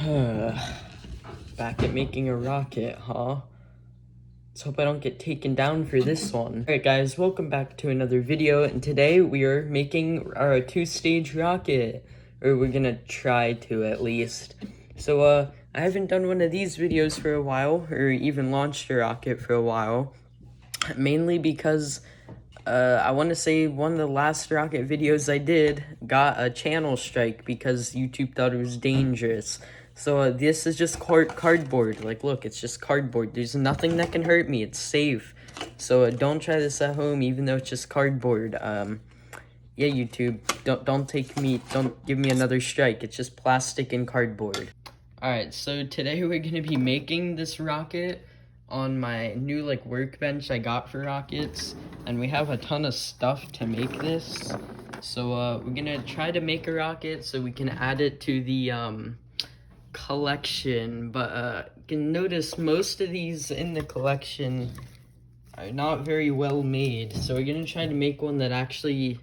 Back at making a rocket, huh? Let's hope I don't get taken down for this one. Alright guys, welcome back to another video, and today we are making our two-stage rocket. Or we're gonna try to, at least. So, I haven't done one of these videos for a while, or even launched a rocket for a while. Mainly because, I want to say one of the last rocket videos I did got a channel strike because YouTube thought it was dangerous. So this is just cardboard. Like, look, it's just cardboard. There's nothing that can hurt me. It's safe. So don't try this at home, even though it's just cardboard. Yeah, YouTube, don't give me another strike. It's just plastic and cardboard. Alright, so today we're gonna be making this rocket on my new workbench I got for rockets, and we have a ton of stuff to make this. So we're gonna try to make a rocket so we can add it to the collection, but you can notice most of these in the collection are not very well made. So we're gonna try to make one that actually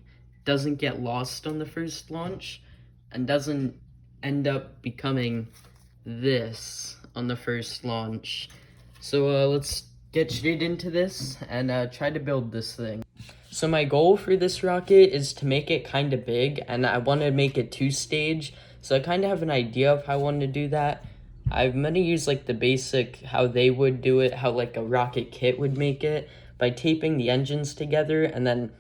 doesn't get lost on the first launch and doesn't end up becoming this on the first launch. So let's get straight into this and try to build this thing. So my goal for this rocket is to make it kind of big, and I want to make it two-stage. So I kind of have an idea of how I want to do that. I'm going to use the basic, how they would do it, how a rocket kit would make it, by taping the engines together and then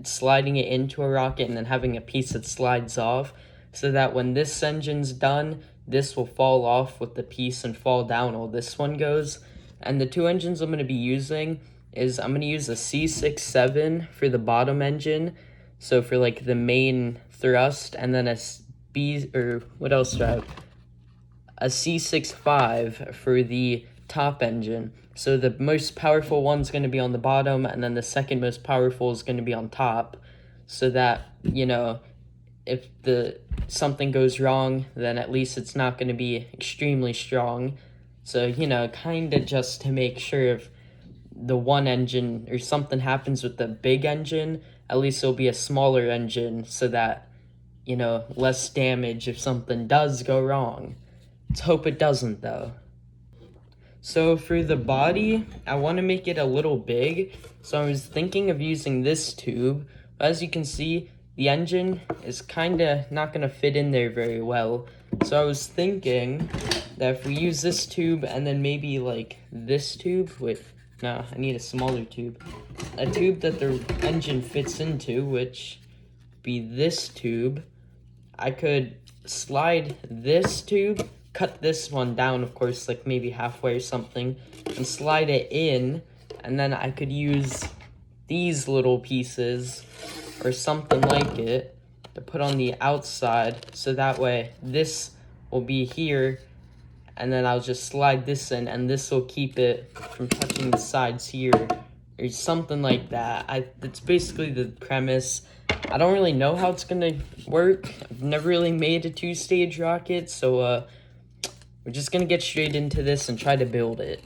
sliding it into a rocket and then having a piece that slides off, so that when this engine's done, this will fall off with the piece and fall down while this one goes. And the two engines I'm going to be using is, I'm going to use a C67 for the bottom engine, so for the main thrust, and then a a C65 for the top engine. So the most powerful one's going to be on the bottom, and then the second most powerful is going to be on top, so that, you know, if something goes wrong, then at least it's not going to be extremely strong. So, you know, kind of just to make sure if the one engine or something happens with the big engine, at least it'll be a smaller engine, so that, you know, less damage if something does go wrong. Let's hope it doesn't, though. So for the body, I want to make it a little big, so I was thinking of using this tube. But as you can see, the engine is kind of not going to fit in there very well. So I was thinking that if we use this tube and then maybe this tube no, I need a smaller tube. A tube that the engine fits into, which would be this tube. I could slide this tube, cut this one down, of course, maybe halfway or something, and slide it in, and then I could use these little pieces or something like it to put on the outside, so that way this will be here, and then I'll just slide this in, and this will keep it from touching the sides here, or something like that. It's basically the premise. I don't really know how it's gonna work. I've never really made a two-stage rocket, so we're just gonna get straight into this and try to build it.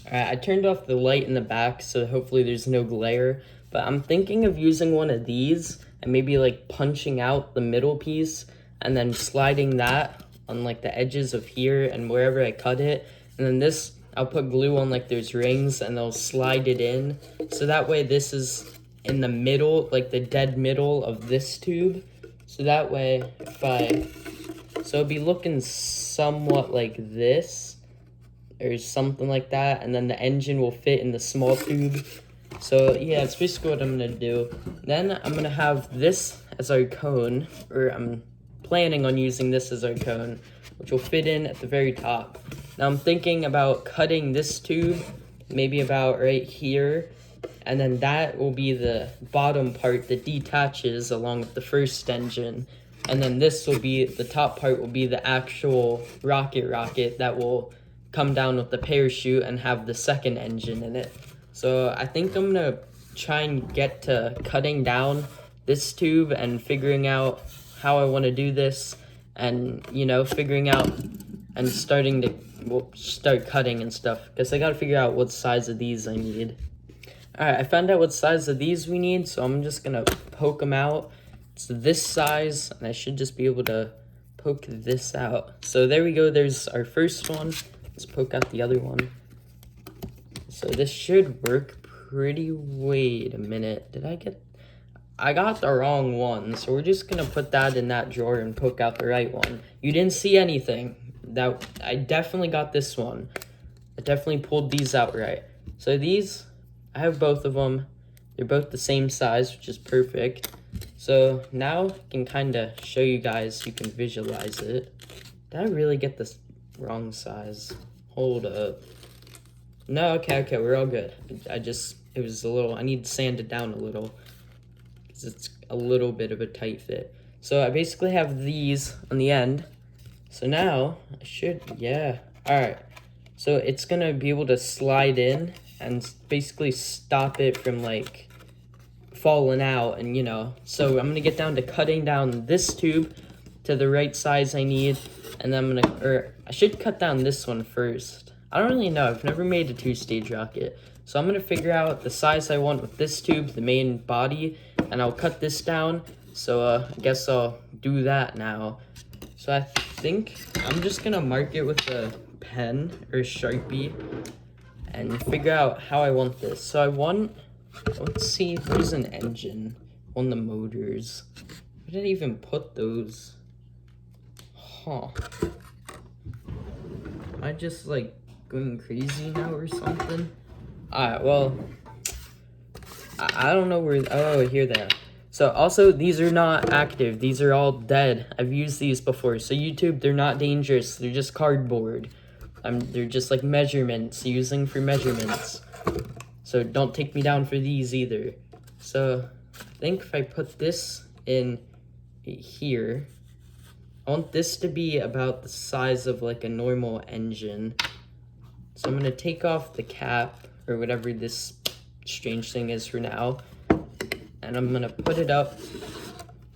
Alright, I turned off the light in the back, so hopefully there's no glare, but I'm thinking of using one of these and maybe punching out the middle piece and then sliding that on the edges of here and wherever I cut it, and then this I'll put glue on there's rings, and they'll slide it in, so that way this is in the middle, the dead middle of this tube, so that way so it'll be looking somewhat like this or something like that, and then the engine will fit in the small tube. So yeah, that's basically what I'm gonna do. Then I'm gonna have this as our cone, or I'm planning on using this as our cone, which will fit in at the very top. Now I'm thinking about cutting this tube maybe about right here, and then that will be the bottom part that detaches along with the first engine, and then this will be, the top part will be the actual rocket that will come down with the parachute and have the second engine in it. So I think I'm gonna try and get to cutting down this tube and figuring out how I want to do this, and, you know, figuring out and starting to start cutting and stuff, because I gotta figure out what size of these I need. Alright, I found out what size of these we need, so I'm just gonna poke them out. It's this size, and I should just be able to poke this out. So there we go, there's our first one. Let's poke out the other one. So this should work pretty, wait a minute, I got the wrong one, so we're just gonna put that in that drawer and poke out the right one. You didn't see anything. I definitely got this one. I definitely pulled these out right. So these, I have both of them. They're both the same size, which is perfect. So now I can kind of show you guys, you can visualize it. Did I really get this wrong size? Hold up. No, okay, we're all good. It was a little, I need to sand it down a little, because it's a little bit of a tight fit. So I basically have these on the end. So now, yeah. Alright, so it's gonna be able to slide in and basically stop it from, like, falling out, and, you know. So I'm gonna get down to cutting down this tube to the right size I need, and then I should cut down this one first. I don't really know, I've never made a 2-stage rocket. So I'm gonna figure out the size I want with this tube, the main body, and I'll cut this down. So I guess I'll do that now. So I think I'm just gonna mark it with a pen or a Sharpie and figure out how I want this. So let's see, there's an engine on the motors. I didn't even put those. Huh. Am I just like going crazy now or something? Alright, well, I don't know where, oh, here they are. So also, these are not active. These are all dead. I've used these before. So YouTube, they're not dangerous. They're just cardboard. They're just like measurements, using for measurements. So don't take me down for these either. So I think if I put this in here, I want this to be about the size of like a normal engine. So I'm gonna take off the cap or whatever this strange thing is for now. And I'm gonna put it up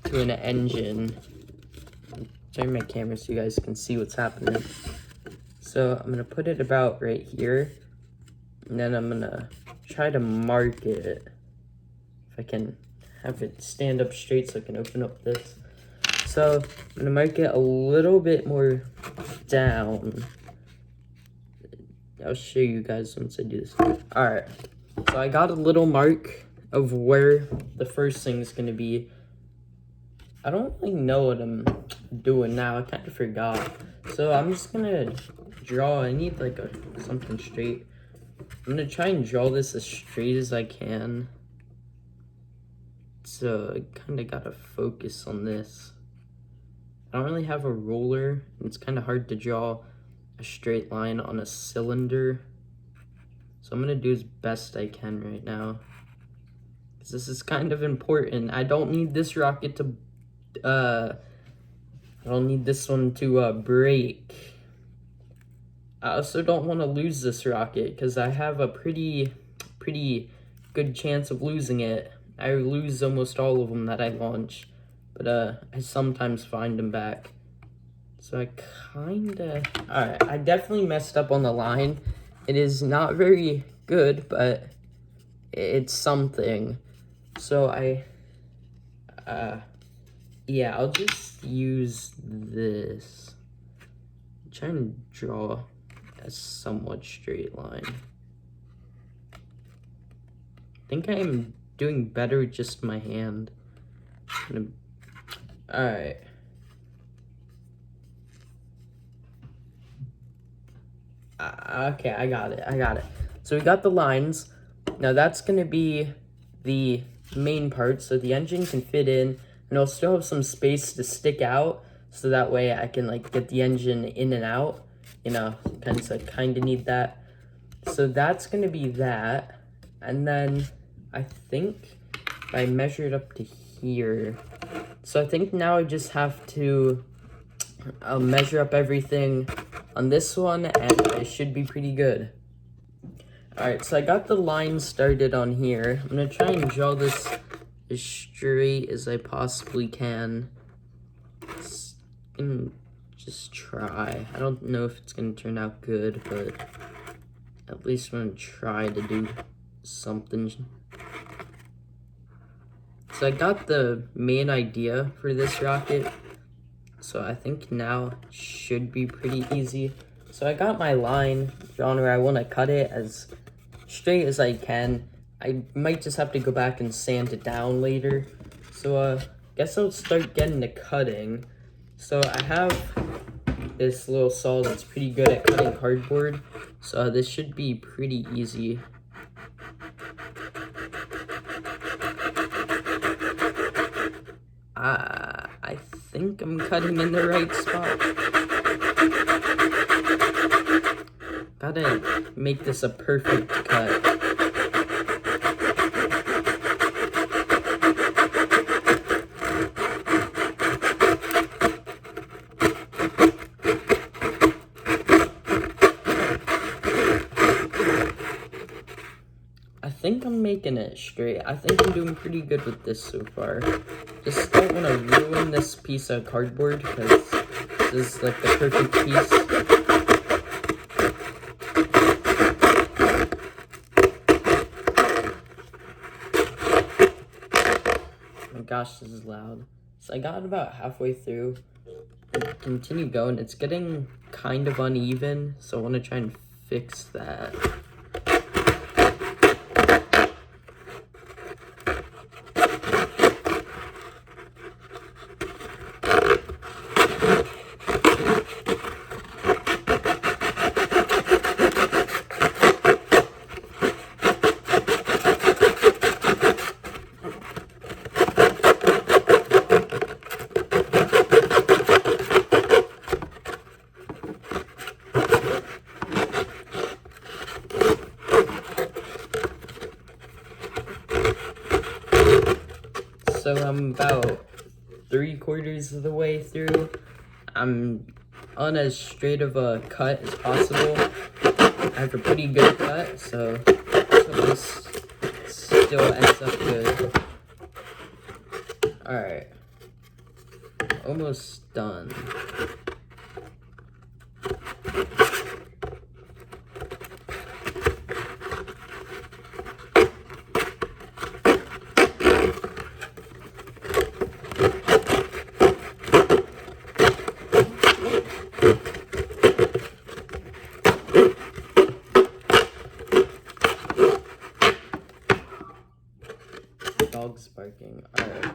to an engine. Turn my camera so you guys can see what's happening. So I'm gonna put it about right here. And then I'm gonna try to mark it. If I can have it stand up straight so I can open up this. So I'm gonna mark it a little bit more down. I'll show you guys once I do this. Alright, so I got a little mark of where the first thing is going to be. I don't really know what I'm doing now. I kind of forgot. So I'm just going to draw. I need like something straight. I'm going to try and draw this as straight as I can. So I kind of got to focus on this. I don't really have a ruler. It's kind of hard to draw a straight line on a cylinder. So I'm going to do as best I can right now. This is kind of important. I don't need this rocket to, I don't need this one to break. I also don't want to lose this rocket because I have a pretty good chance of losing it. I lose almost all of them that I launch, but I sometimes find them back. So I alright, I definitely messed up on the line. It is not very good, but it's something. So yeah, I'll just use this. I'm trying to draw a somewhat straight line. I think I'm doing better with just my hand. Alright. Okay, I got it. So we got the lines. Now that's gonna be the main part, so the engine can fit in, and I'll still have some space to stick out, so that way I can like get the engine in and out, you know, because I kind of need that. So that's gonna be that, and then I think if I measure it up to here, so I think now I just have to measure up everything on this one, and it should be pretty good. Alright, so I got the line started on here. I'm gonna try and draw this as straight as I possibly can. Just try. I don't know if it's gonna turn out good, but at least I'm gonna try to do something. So I got the main idea for this rocket. So I think now should be pretty easy. So I got my line genre. I want to cut it as straight as I can. I might just have to go back and sand it down later. So guess I'll start getting to cutting. So I have this little saw that's pretty good at cutting cardboard. So this should be pretty easy. I think I'm cutting in the right spot. Gotta make this a perfect cut. I think I'm making it straight. I think I'm doing pretty good with this so far. Just don't want to ruin this piece of cardboard because this is like the perfect piece. Oh my gosh, this is loud. So I got about halfway through. Continue going. It's getting kind of uneven, so I want to try and fix that. So I'm about 3/4 of the way through. I'm on as straight of a cut as possible. I have a pretty good cut, so this still ends up good. Alright. Almost done. Dog's barking. Alright.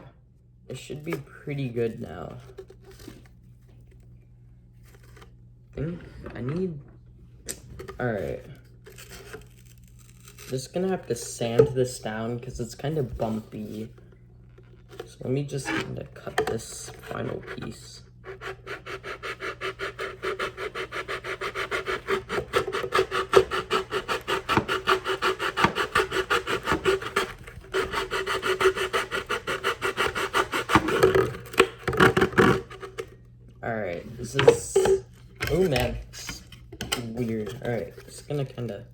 It should be pretty good now. I need... Alright. Just gonna have to sand this down because it's kind of bumpy. So let me just kind of cut this final piece. Alright, this is... Oh man, it's weird. Alright, just gonna kinda...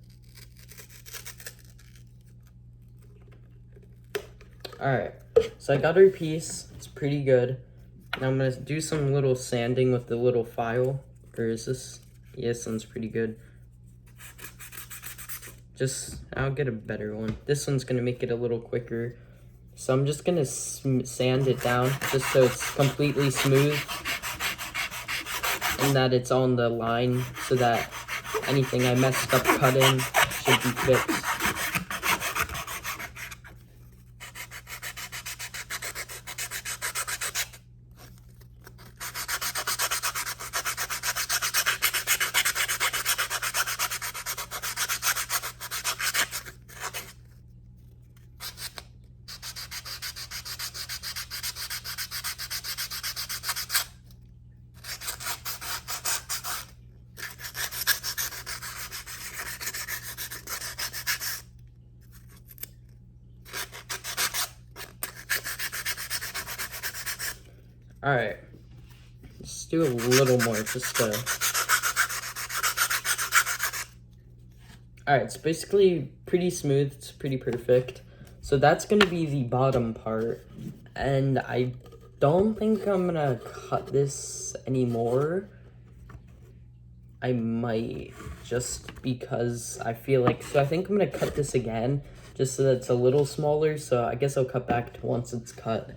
Alright, so I got our piece. It's pretty good. Now I'm gonna do some little sanding with the little file. Or is this? Yeah, this one's pretty good. I'll get a better one. This one's gonna make it a little quicker. So I'm just gonna sand it down just so it's completely smooth. And that it's on the line so that anything I messed up cutting should be fixed. Alright, let's do a little more just to... Alright, it's basically pretty smooth, it's pretty perfect. So that's gonna be the bottom part, and I don't think I'm gonna cut this anymore. I might, just because I feel like... So I think I'm gonna cut this again, just so that it's a little smaller, so I guess I'll cut back to once it's cut.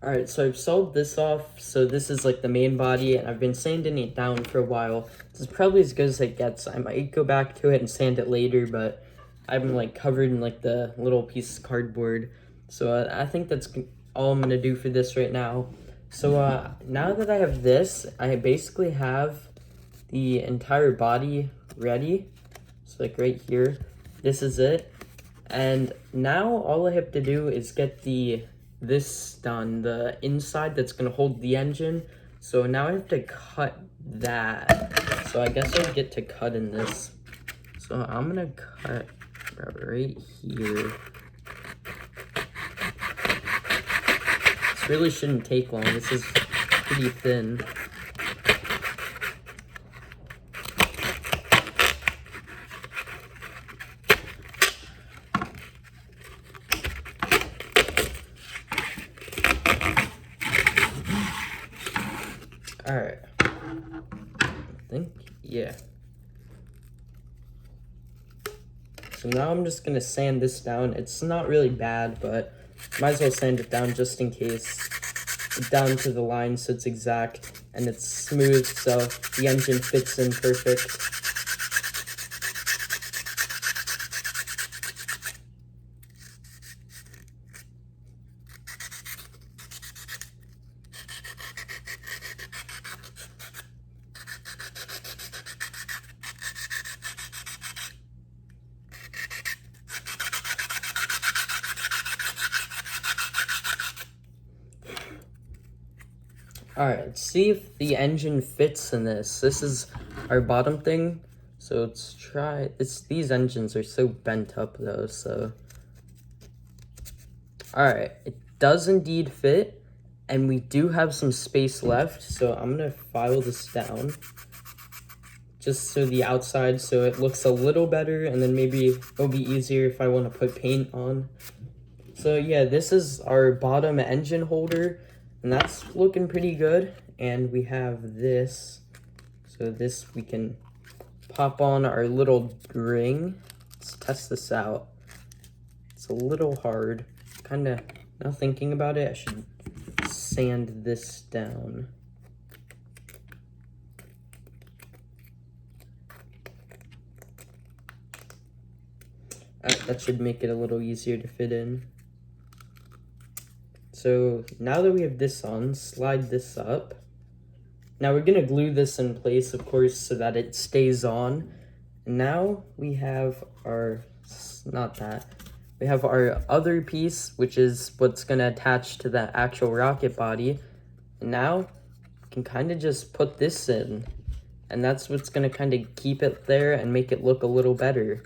Alright, so I've sold this off, so this is like the main body, and I've been sanding it down for a while. This is probably as good as it gets. I might go back to it and sand it later, but I'm like covered in like the little piece of cardboard. So I think that's all I'm gonna do for this right now. So now that I have this, I basically have the entire body ready. So like right here, this is it. And now all I have to do is get this done, the inside that's gonna hold the engine. So now I have to cut that. So I guess I get to cut in this. So I'm gonna cut right here. This really shouldn't take long. This is pretty thin. Alright. I think, yeah. So now I'm just gonna sand this down. It's not really bad, but might as well sand it down just in case. Down to the line so it's exact and it's smooth so the engine fits in perfect. Alright, let's see if the engine fits in this. This is our bottom thing. So let's try, these engines are so bent up though, so. Alright, it does indeed fit, and we do have some space left, so I'm gonna file this down. Just so the outside, so it looks a little better, and then maybe it'll be easier if I want to put paint on. So yeah, this is our bottom engine holder. And that's looking pretty good. And we have this. So this we can pop on our little ring. Let's test this out. It's a little hard. Kind of, now thinking about it, I should sand this down. That should make it a little easier to fit in. So now that we have this on, slide this up. Now we're gonna glue this in place, of course, so that it stays on. And now we have our, we have our other piece, which is what's gonna attach to the actual rocket body. And now we can kind of just put this in. And that's what's gonna kind of keep it there and make it look a little better.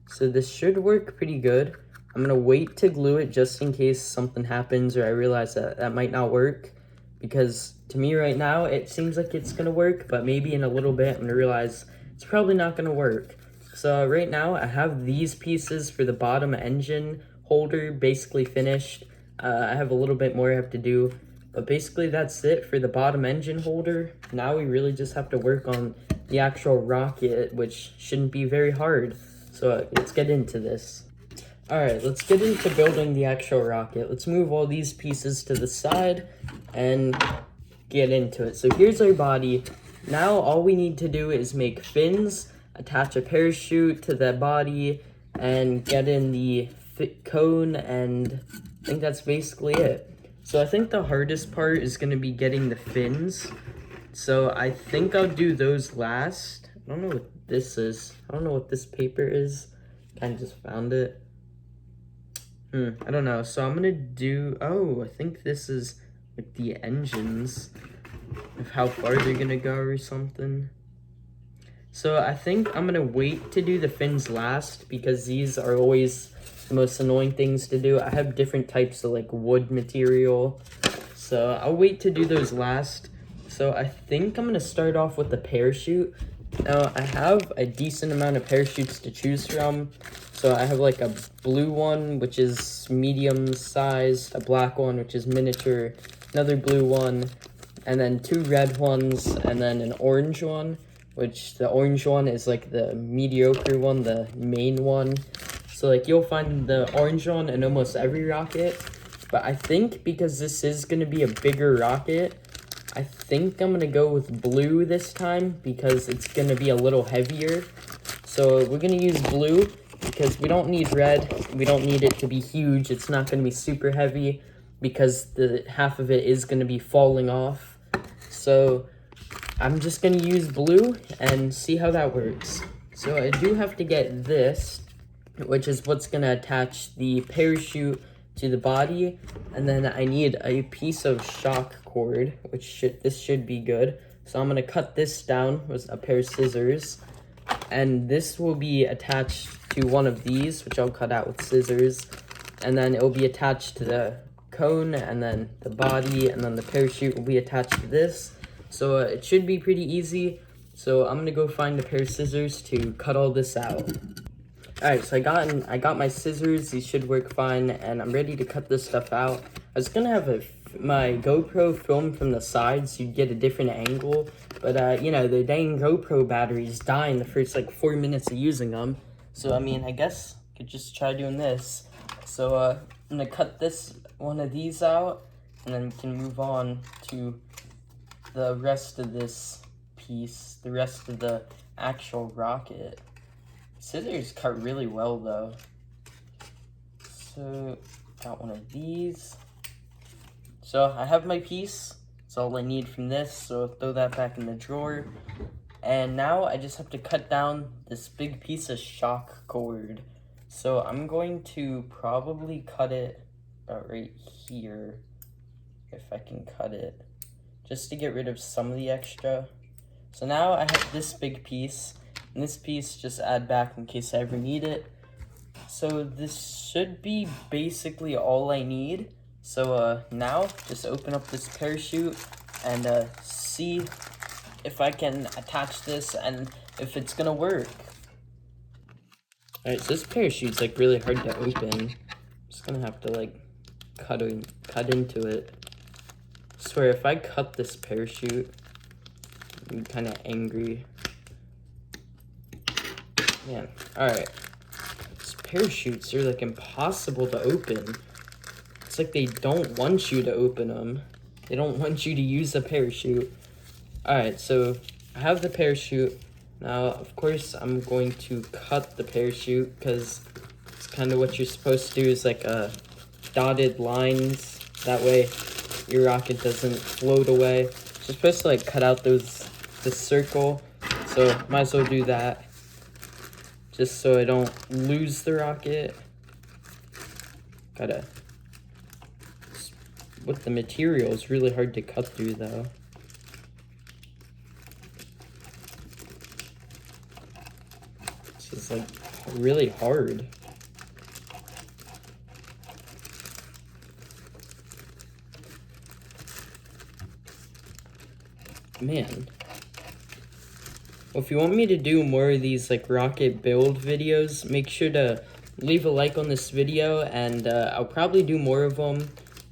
So this should work pretty good. I'm gonna wait to glue it just in case something happens or I realize that might not work, because to me right now it seems like it's gonna work, but maybe in a little bit I'm gonna realize it's probably not gonna work. So right now I have these pieces for the bottom engine holder basically finished. I have a little bit more I have to do, but basically that's it for the bottom engine holder. Now we really just have to work on the actual rocket, which shouldn't be very hard. So let's get into this. Alright, let's get into building the actual rocket. Let's move all these pieces to the side and get into it. So here's our body. Now all we need to do is make fins, attach a parachute to the body, and get in the cone, and I think that's basically it. So I think the hardest part is going to be getting the fins. So I think I'll do those last. I don't know what this is. I don't know what this paper is. Kind of just found it. I don't know. So I'm gonna do, I think this is like the engines of how far they're gonna go or something. So I think I'm gonna wait to do the fins last, because these are always the most annoying things to do. I have different types of like wood material, so I'll wait to do those last. So I think I'm gonna start off with the parachute. Now I have a decent amount of parachutes to choose from. So I have like a blue one, which is medium sized, a black one, which is miniature, another blue one, and then 2 red ones, and then an orange one, which the orange one is like the mediocre one, the main one. So like you'll find the orange one in almost every rocket. But I think because this is going to be a bigger rocket, I think I'm going to go with blue this time because it's going to be a little heavier. So we're going to use blue because we don't need red. We don't need it to be huge. It's not going to be super heavy because the half of it is going to be falling off. So I'm just going to use blue and see how that works. So I do have to get this, which is what's going to attach the parachute to the body, and then I need a piece of shock cord, this should be good. So I'm going to cut this down with a pair of scissors, and this will be attached to one of these, which I'll cut out with scissors, and then it will be attached to the cone, and then the body, and then the parachute will be attached to this. So it should be pretty easy. So I'm going to go find a pair of scissors to cut all this out. Alright, so I got my scissors. These should work fine, and I'm ready to cut this stuff out. I was gonna have my GoPro film from the side so you'd get a different angle, but you know, the dang GoPro batteries die in the first like 4 minutes of using them. So I mean, I guess I could just try doing this. So I'm gonna cut one of these out, and then we can move on to the rest of this piece, the rest of the actual rocket. Scissors cut really well though. So got one of these. So I have my piece. That's all I need from this. So I'll throw that back in the drawer. And now I just have to cut down this big piece of shock cord. So I'm going to probably cut it about right here, if I can cut it, just to get rid of some of the extra. So now I have this big piece. And this piece just add back in case I ever need it. So this should be basically all I need. So now just open up this parachute and see if I can attach this and if it's gonna work. Alright, so this parachute's like really hard to open. I'm just gonna have to like cut into it. I swear if I cut this parachute, I'm kind of angry. Man, alright. These parachutes are like impossible to open. It's like they don't want you to open them. They don't want you to use a parachute. Alright, so I have the parachute. Now, of course, I'm going to cut the parachute because it's kind of what you're supposed to do is like dotted lines. That way your rocket doesn't float away. You're supposed to like cut out this circle. So might as well do that, just so I don't lose the rocket. With the material, it's really hard to cut through though. This is like really hard. Man. Well, if you want me to do more of these like rocket build videos, make sure to leave a like on this video, and I'll probably do more of them.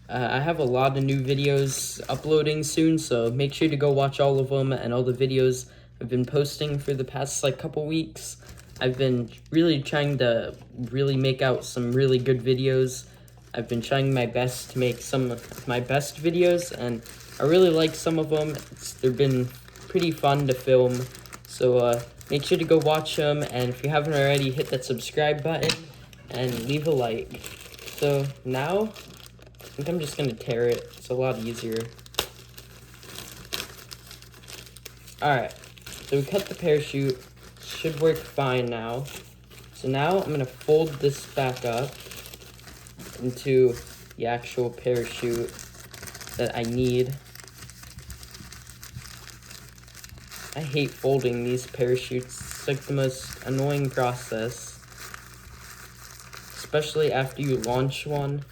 I have a lot of new videos uploading soon, so make sure to go watch all of them and all the videos I've been posting for the past like couple weeks. I've been really trying to make out some really good videos. I've been trying my best to make some of my best videos, and I really like some of them. They've been pretty fun to film. So make sure to go watch them, and if you haven't already, hit that subscribe button and leave a like. So now, I think I'm just gonna tear it. It's a lot easier. Alright, so we cut the parachute. Should work fine now. So now I'm gonna fold this back up into the actual parachute that I need. I hate folding these parachutes. It's like the most annoying process, especially after you launch one.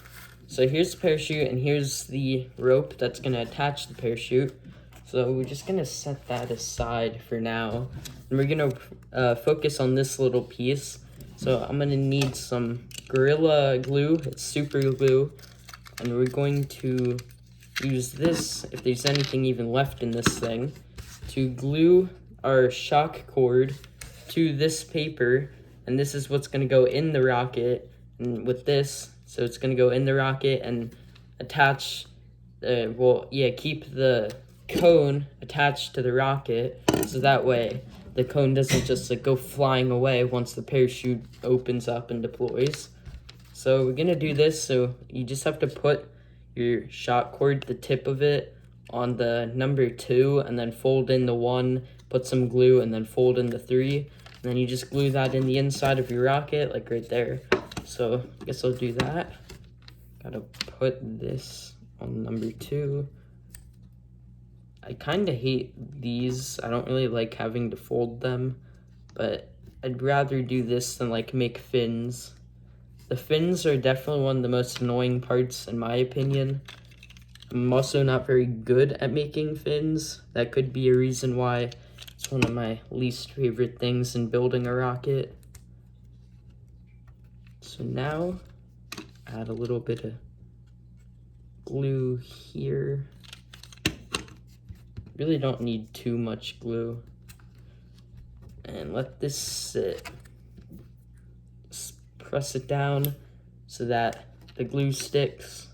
So here's the parachute, and here's the rope that's gonna attach the parachute. So we're just gonna set that aside for now, and we're gonna focus on this little piece. So I'm gonna need some Gorilla Glue. It's super glue, and we're going to use this, if there's anything even left in this thing, to glue our shock cord to this paper, and this is what's going to go in the rocket, and with this, so it's going to go in the rocket, and attach, keep the cone attached to the rocket, so that way the cone doesn't just like go flying away once the parachute opens up and deploys. So we're gonna do this, so you just have to put your shot cord, the tip of it, on the number 2, and then fold in the 1, put some glue, and then fold in the 3, and then you just glue that in the inside of your rocket, like right there. So I guess I'll do that. Gotta put this on number 2. I kind of hate these. I don't really like having to fold them, but I'd rather do this than like make fins. The fins are definitely one of the most annoying parts in my opinion. I'm also not very good at making fins. That could be a reason why it's one of my least favorite things in building a rocket. So now, add a little bit of glue here. Really don't need too much glue. And let this sit. Just press it down so that the glue sticks.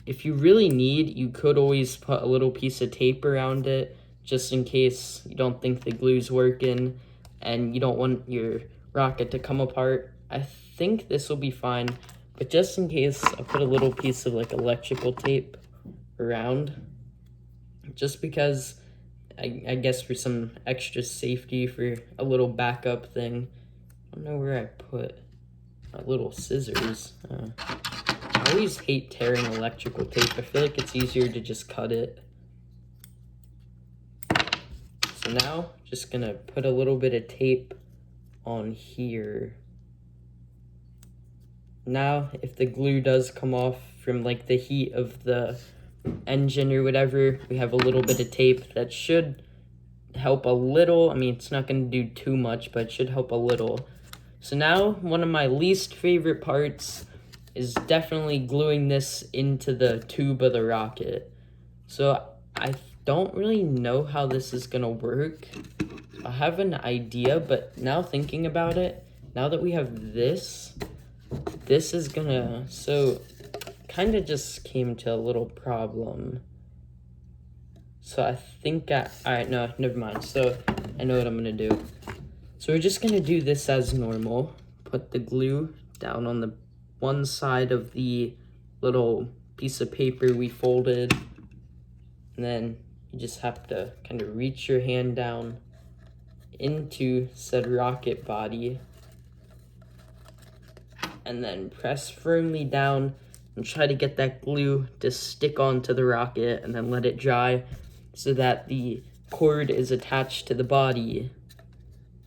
If you really need, you could always put a little piece of tape around it, just in case you don't think the glue's working and you don't want your rocket to come apart. I think this will be fine, but just in case, I'll put a little piece of like electrical tape around, just because I guess for some extra safety, for a little backup thing. I don't know where I put my little scissors. I always hate tearing electrical tape. I feel like it's easier to just cut it. So now, just gonna put a little bit of tape on here. Now, if the glue does come off from like the heat of the engine or whatever, we have a little bit of tape that should help a little. I mean, it's not gonna do too much, but it should help a little. So now, one of my least favorite parts is definitely gluing this into the tube of the rocket. So I don't really know how this is gonna work. I have an idea, but now thinking about it, now that we have this is gonna, so kind of just came to a little problem. So I think alright, no, never mind. So I know what I'm gonna do. So we're just gonna do this as normal. Put the glue down on the one side of the little piece of paper we folded, and then you just have to kind of reach your hand down into said rocket body, and then press firmly down and try to get that glue to stick onto the rocket, and then let it dry so that the cord is attached to the body.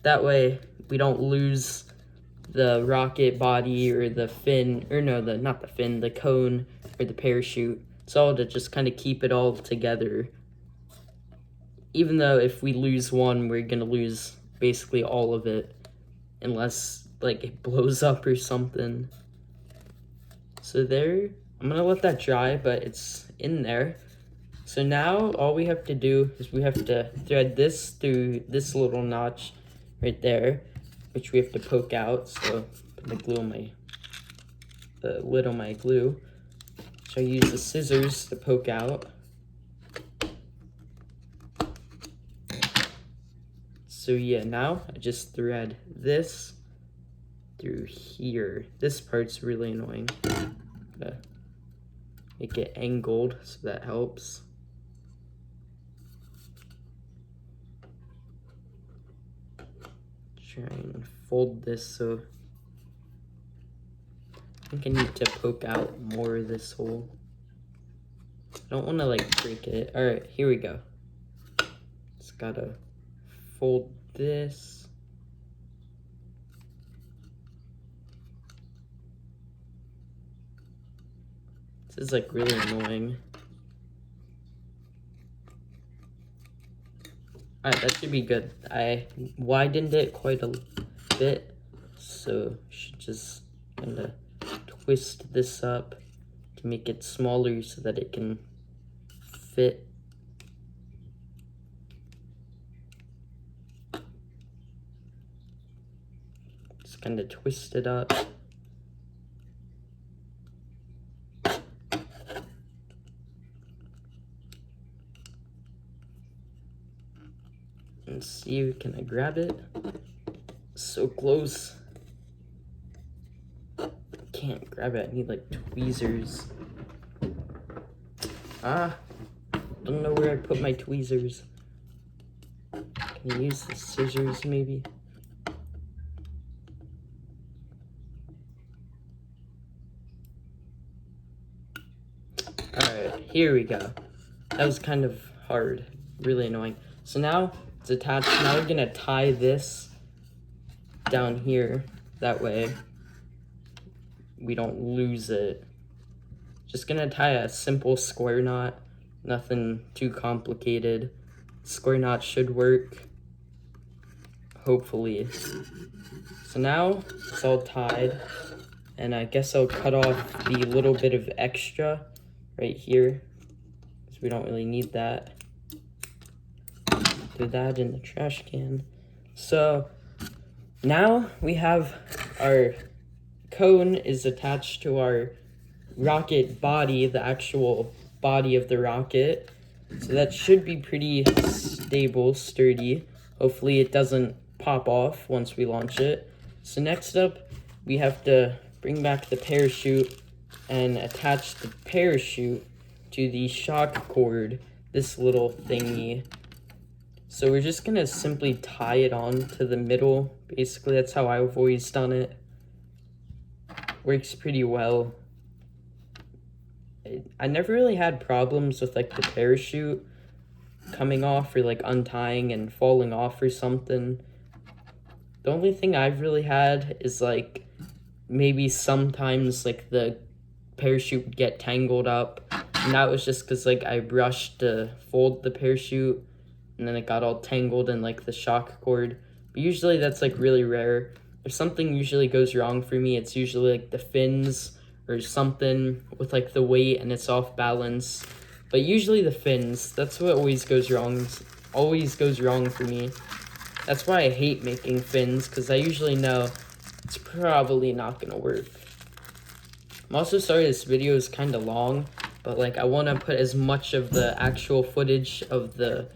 That way we don't lose the rocket body or the fin, or no, not the fin, the cone or the parachute. It's all to just kind of keep it all together. Even though if we lose one, we're gonna lose basically all of it, unless like it blows up or something. So there, I'm gonna let that dry, but it's in there. So now all we have to do is we have to thread this through this little notch right there, which we have to poke out. So put the glue on the lid on my glue. So I use the scissors to poke out. So yeah, now I just thread this through here. This part's really annoying. Gotta make it angled so that helps. Try and fold this so I think I need to poke out more of this hole. I don't want to like break it. All right, here we go. Just gotta fold this. This is like really annoying. Alright, that should be good. I widened it quite a bit, so should just kind of twist this up to make it smaller so that it can fit. Just kind of twist it up. Let's see, can I grab it? So close. Can't grab it, I need like tweezers. Don't know where I put my tweezers. Can I use the scissors maybe? Alright, here we go. That was kind of hard, really annoying. So now it's attached. Now we're gonna tie this down here. That way we don't lose it. Just gonna tie a simple square knot. Nothing too complicated. Square knot should work. Hopefully. So now it's all tied. And I guess I'll cut off the little bit of extra right here, because we don't really need that. Throw that in the trash can. So now we have our cone is attached to our rocket body, the actual body of the rocket. So that should be pretty stable, sturdy. Hopefully it doesn't pop off once we launch it. So next up, we have to bring back the parachute and attach the parachute to the shock cord, this little thingy. So we're just gonna simply tie it on to the middle. Basically, that's how I've always done it. Works pretty well. I never really had problems with like the parachute coming off or like untying and falling off or something. The only thing I've really had is like maybe sometimes like the parachute would get tangled up, and that was just because like I rushed to fold the parachute and then it got all tangled in like the shock cord. But usually that's like really rare. If something usually goes wrong for me, it's usually like the fins or something with like the weight and it's off balance. But usually the fins, that's what always goes wrong for me. That's why I hate making fins, because I usually know it's probably not gonna work. I'm also sorry this video is kind of long, but like I want to put as much of the actual footage of the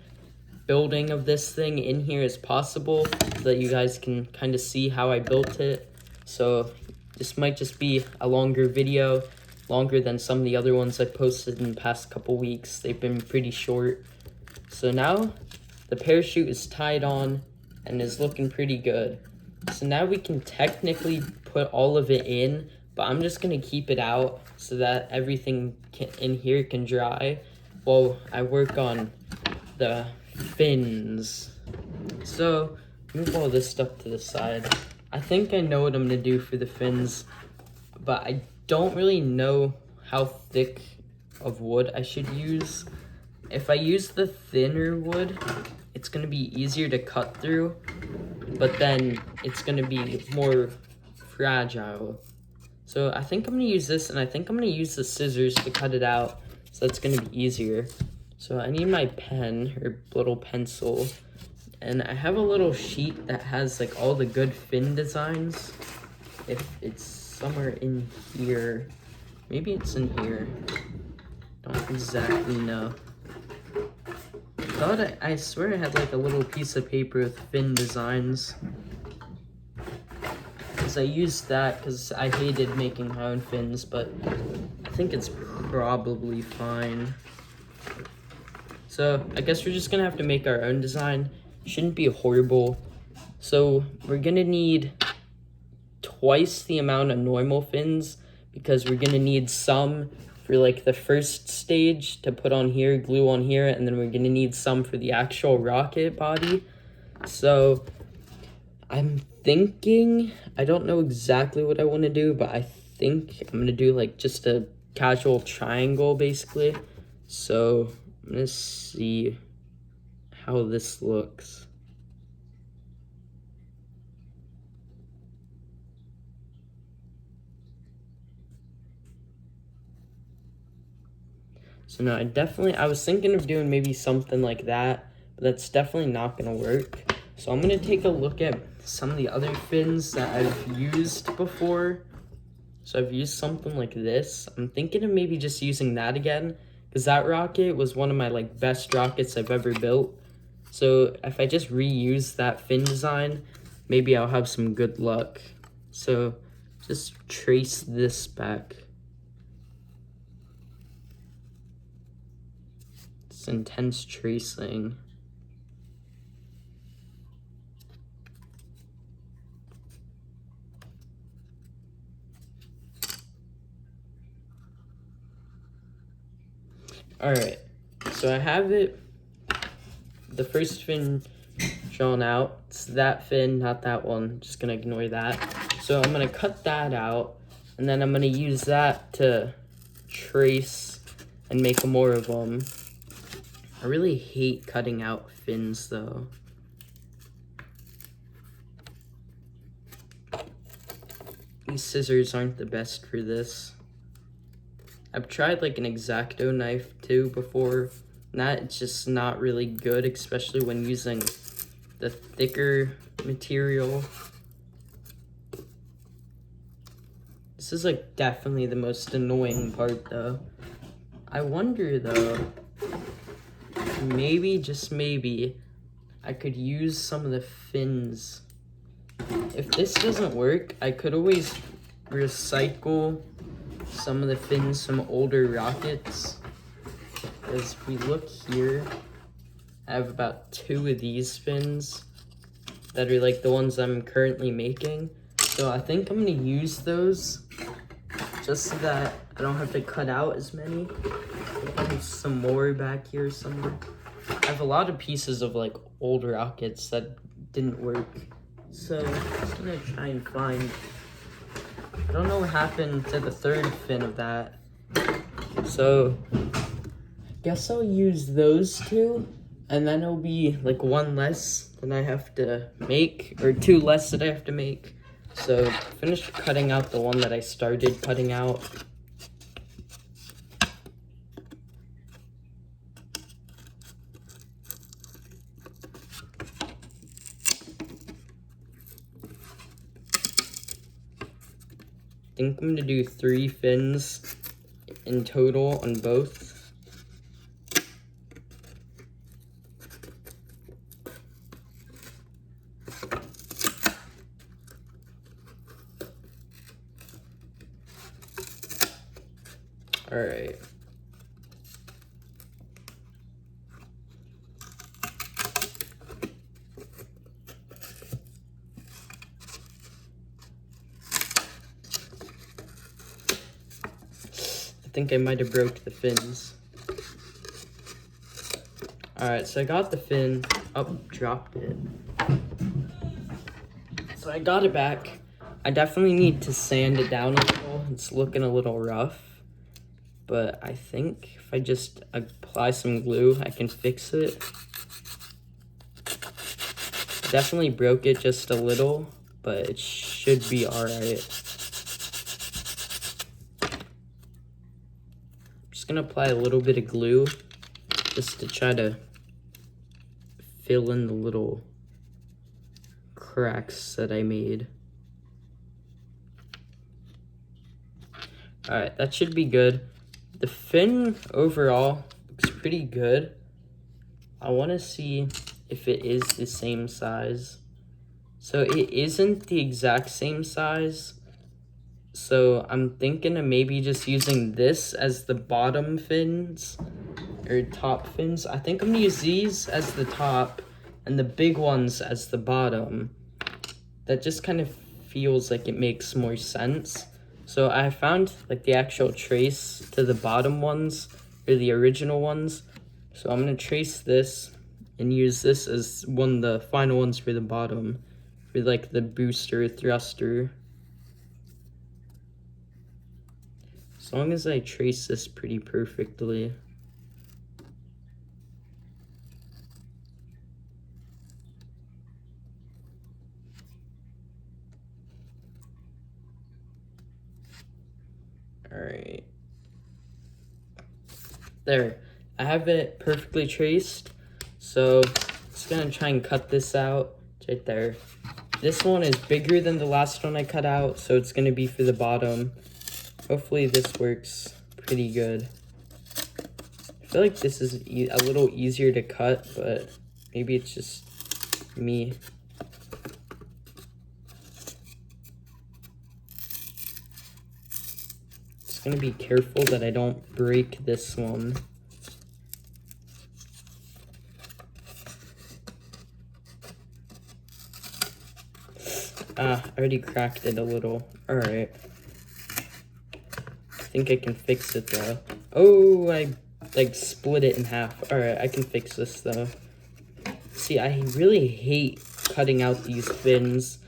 building of this thing in here as possible so that you guys can kind of see how I built it. So this might just be a longer video, longer than some of the other ones I posted in the past couple weeks. They've been pretty short. So now the parachute is tied on and is looking pretty good. So now we can technically put all of it in, but I'm just gonna keep it out so that everything in here can dry while I work on the fins. So move all this stuff to the side. I think I know what I'm gonna do for the fins, but I don't really know how thick of wood I should use. If I use the thinner wood, it's gonna be easier to cut through, but then it's gonna be more fragile. So I think I'm gonna use this, and I think I'm gonna use the scissors to cut it out, so that's gonna be easier. So I need my pen, or little pencil, and I have a little sheet that has like all the good fin designs. If it's somewhere in here, maybe it's in here, don't exactly know. I swear I had like a little piece of paper with fin designs, because I used that because I hated making my own fins, but I think it's probably fine. So I guess we're just gonna have to make our own design. Shouldn't be horrible. So we're gonna need twice the amount of normal fins, because we're gonna need some for like the first stage to put on here, glue on here, and then we're gonna need some for the actual rocket body. So I'm thinking, I don't know exactly what I want to do, but I think I'm gonna do like just a casual triangle basically. So I'm gonna see how this looks. So no, I was thinking of doing maybe something like that, but that's definitely not gonna work. So I'm gonna take a look at some of the other fins that I've used before. So I've used something like this. I'm thinking of maybe just using that again, because that rocket was one of my like best rockets I've ever built. So if I just reuse that fin design, maybe I'll have some good luck. So just trace this back. It's intense tracing. Alright, so I have it, the first fin drawn out. It's that fin, not that one. Just gonna ignore that. So I'm gonna cut that out, and then I'm gonna use that to trace and make more of them. I really hate cutting out fins though. These scissors aren't the best for this. I've tried like an X-Acto knife too before, and it's just not really good, especially when using the thicker material. This is like definitely the most annoying part though. I wonder though, maybe, just maybe, I could use some of the fins. If this doesn't work, I could always recycle some of the fins from older rockets. As we look here, I have about 2 of these fins that are like the ones I'm currently making. So I think I'm gonna use those just so that I don't have to cut out as many. I have some more back here somewhere. I have a lot of pieces of like old rockets that didn't work. So I'm just gonna try and find, I don't know what happened to the third fin of that. So I guess I'll use those 2, and then it'll be like 1 less that I have to make, or 2 less that I have to make. So finished cutting out the one that I started cutting out. I think I'm gonna do 3 fins in total on both. All right. I think I might have broke the fins. All right, so I got the fin. Oh, dropped it. So I got it back. I definitely need to sand it down a little. It's looking a little rough. But I think if I just apply some glue, I can fix it. Definitely broke it just a little, but it should be all right. I'm just gonna apply a little bit of glue just to try to fill in the little cracks that I made. All right, that should be good. The fin overall looks pretty good. I want to see if it is the same size. So it isn't the exact same size. So I'm thinking of maybe just using this as the bottom fins, or top fins. I think I'm gonna use these as the top and the big ones as the bottom. That just kind of feels like it makes more sense. So I found like the actual trace to the bottom ones, or the original ones. So I'm gonna trace this and use this as one of the final ones for the bottom, for like the booster thruster. As long as I trace this pretty perfectly. All right. There, I have it perfectly traced. So just gonna try and cut this out. It's right there. This one is bigger than the last one I cut out, so it's gonna be for the bottom. Hopefully this works pretty good. I feel like this is a little easier to cut, but Maybe it's just me. Just gonna be careful that I don't break this one. I already cracked it a little. Alright. I think I can fix it though. Oh, I like split it in half. Alright, I can fix this though. See, I really hate cutting out these fins.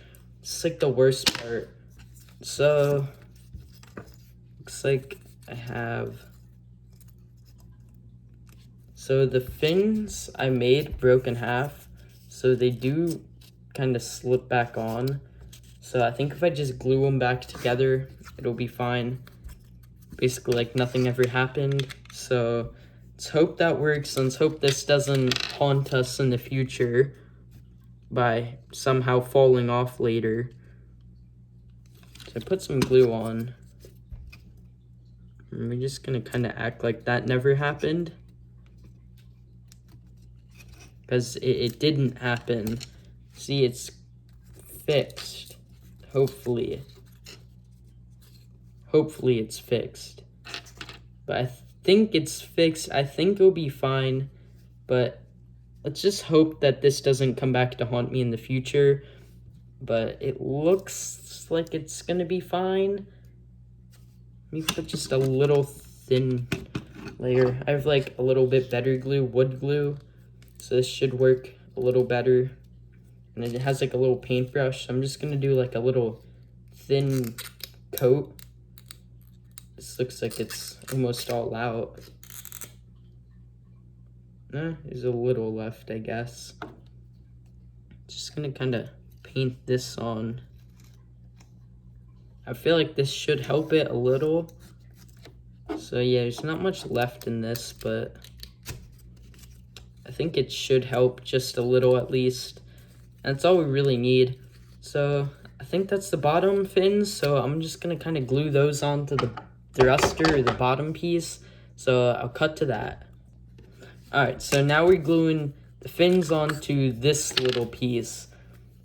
It's like the worst part. So, looks like I have... So the fins I made broke in half. So they do kind of slip back on. So I think if I just glue them back together, it'll be fine. Basically, like nothing ever happened. So let's hope that works, and let's hope this doesn't haunt us in the future by somehow falling off later. So I put some glue on. And we're just gonna kind of act like that never happened. Because it didn't happen. See, it's fixed. Hopefully. Hopefully it's fixed. But I think it's fixed. I think it'll be fine. But let's just hope that this doesn't come back to haunt me in the future. But it looks like it's gonna be fine. Let me put just a little thin layer. I have like a little bit better glue, wood glue. So this should work a little better. And it has like a little paintbrush. So I'm just gonna do like a little thin coat. This looks like it's almost all out. There's a little left, I guess. Just gonna kind of paint this on. I feel like this should help it a little. So yeah, there's not much left in this, but I think it should help just a little at least. And that's all we really need. So I think that's the bottom fins. So I'm just gonna kind of glue those onto the thruster or the bottom piece. So I'll cut to that. Alright, so now we're gluing the fins onto this little piece.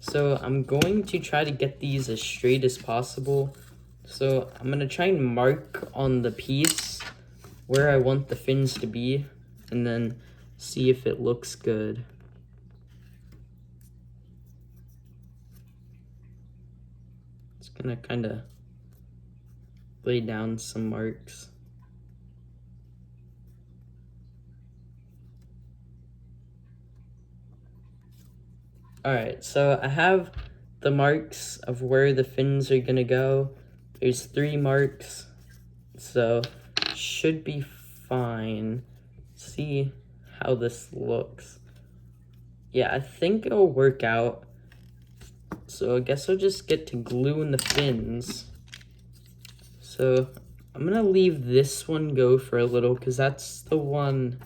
So I'm going to try to get these as straight as possible. So I'm going to try and mark on the piece where I want the fins to be, and then see if it looks good. Just going to kind of lay down some marks. Alright, so I have the marks of where the fins are gonna go. There's 3 marks, so should be fine. See how this looks. Yeah, I think it'll work out. So I guess I'll just get to gluing the fins. So I'm gonna leave this one go for a little because that's the one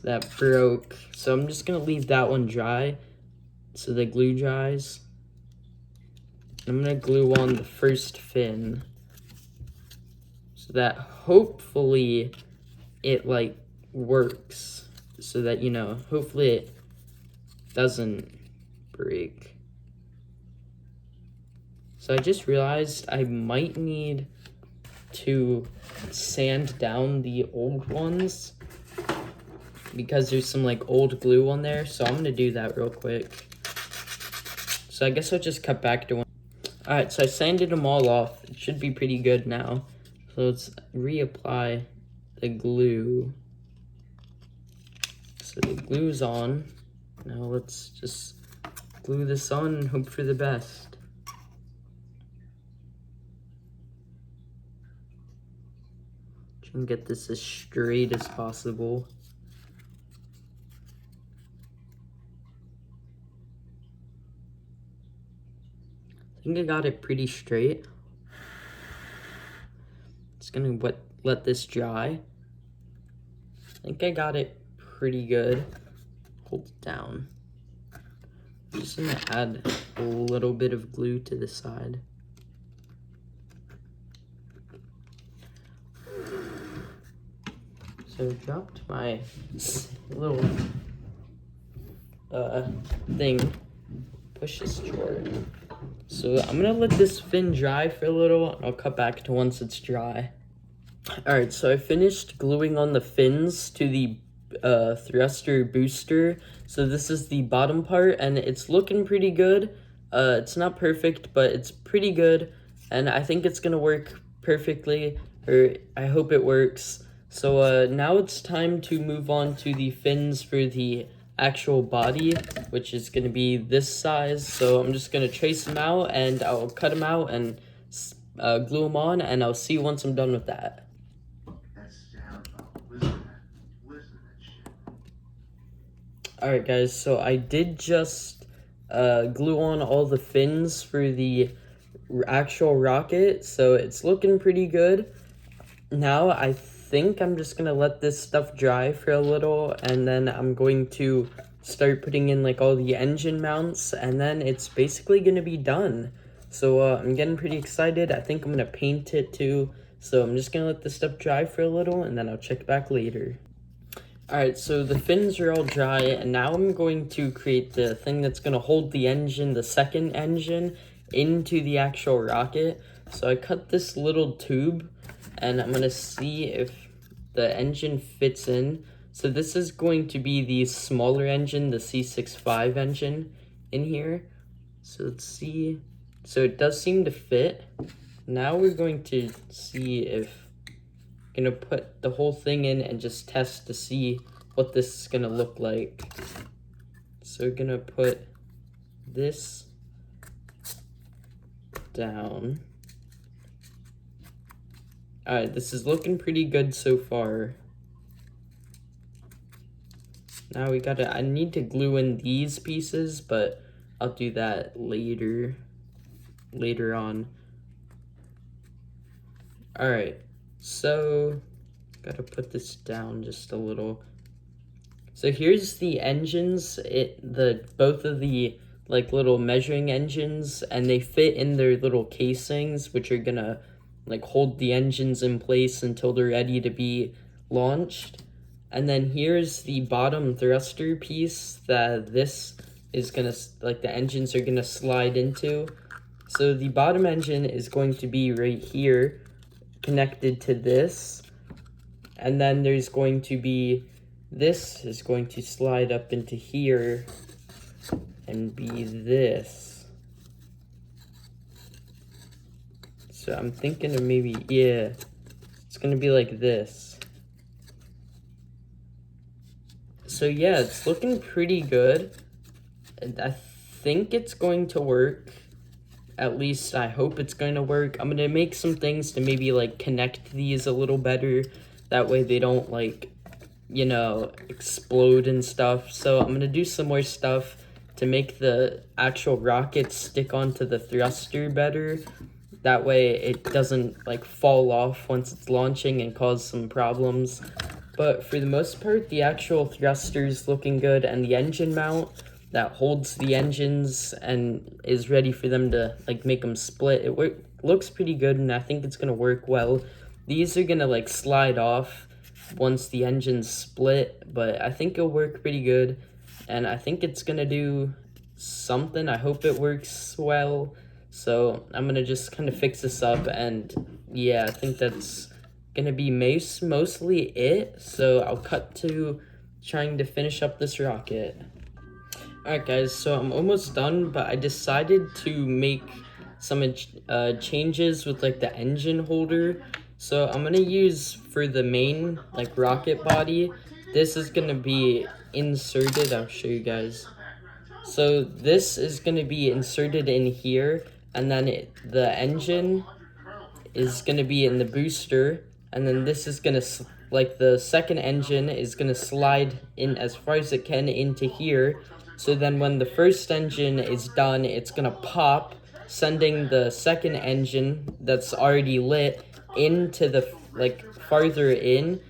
that broke. So I'm just gonna leave that one dry so the glue dries. I'm gonna glue on the first fin so that hopefully it like works, so that, you know, hopefully it doesn't break. So I just realized I might need to sand down the old ones because there's some like old glue on there. So I'm gonna do that real quick. So I guess I'll just cut back to one. Alright, so I sanded them all off. It should be pretty good now. So let's reapply the glue. So the glue's on. Now let's just glue this on and hope for the best. Try and get this as straight as possible. I think I got it pretty straight. Just gonna let this dry. I think I got it pretty good. Hold it down. I'm just gonna add a little bit of glue to the side. So I dropped my little thing. Push this drawer. So I'm gonna let this fin dry for a little. I'll cut back to once it's dry. Alright, so I finished gluing on the fins to the thruster booster. So this is the bottom part, and it's looking pretty good. It's not perfect, but it's pretty good, and I think it's gonna work perfectly, or I hope it works. So now it's time to move on to the fins for the actual body, which is going to be this size. So I'm just going to trace them out, and I'll cut them out and glue them on, and I'll see you once I'm done with that. Alright guys, so I did just glue on all the fins for the actual rocket, so it's looking pretty good. Now I think I'm just gonna let this stuff dry for a little, and then I'm going to start putting in like all the engine mounts, and then it's basically gonna be done. So I'm getting pretty excited. I think I'm gonna paint it too, so I'm just gonna let this stuff dry for a little, and then I'll check back later. Alright, so the fins are all dry, and now I'm going to create the thing that's going to hold the engine, the second engine, into the actual rocket. So I cut this little tube, and I'm going to see if the engine fits in. So this is going to be the smaller engine, the C65 engine in here. So let's see. So it does seem to fit. Now we're going to see if gonna put the whole thing in and just test to see what this is gonna look like. So we're gonna put this down. Alright, this is looking pretty good so far. Now I need to glue in these pieces, but I'll do that later on. Alright. So, gotta put this down just a little. So here's the engines, both of the like little measuring engines, and they fit in their little casings, which are gonna like hold the engines in place until they're ready to be launched. And then here's the bottom thruster piece that this is gonna, like the engines are gonna slide into. So the bottom engine is going to be right here, connected to this, and then there's going to be, this is going to slide up into here and be this. So I'm thinking of maybe, yeah, it's gonna be like this. So yeah, it's looking pretty good. I think it's going to work. At least I hope it's going to work. I'm going to make some things to maybe like connect these a little better. That way they don't like, you know, explode and stuff. So I'm going to do some more stuff to make the actual rocket stick onto the thruster better. That way it doesn't like fall off once it's launching and cause some problems. But for the most part, the actual thruster is looking good, and the engine mount that holds the engines and is ready for them to like make them split, it looks pretty good, and I think it's gonna work well. These are gonna like slide off once the engines split, but I think it'll work pretty good, and I think it's gonna do something. I hope it works well. So I'm gonna just kind of fix this up, and yeah, I think that's gonna be mostly it. So I'll cut to trying to finish up this rocket. Alright guys, so I'm almost done, but I decided to make some changes with like the engine holder. So I'm gonna use, for the main like rocket body, this is gonna be inserted. I'll show you guys. So this is gonna be inserted in here, and then the engine is gonna be in the booster, and then this is gonna, like the second engine is gonna slide in as far as it can into here. So then when the first engine is done, it's gonna pop, sending the second engine that's already lit into the, like, farther in,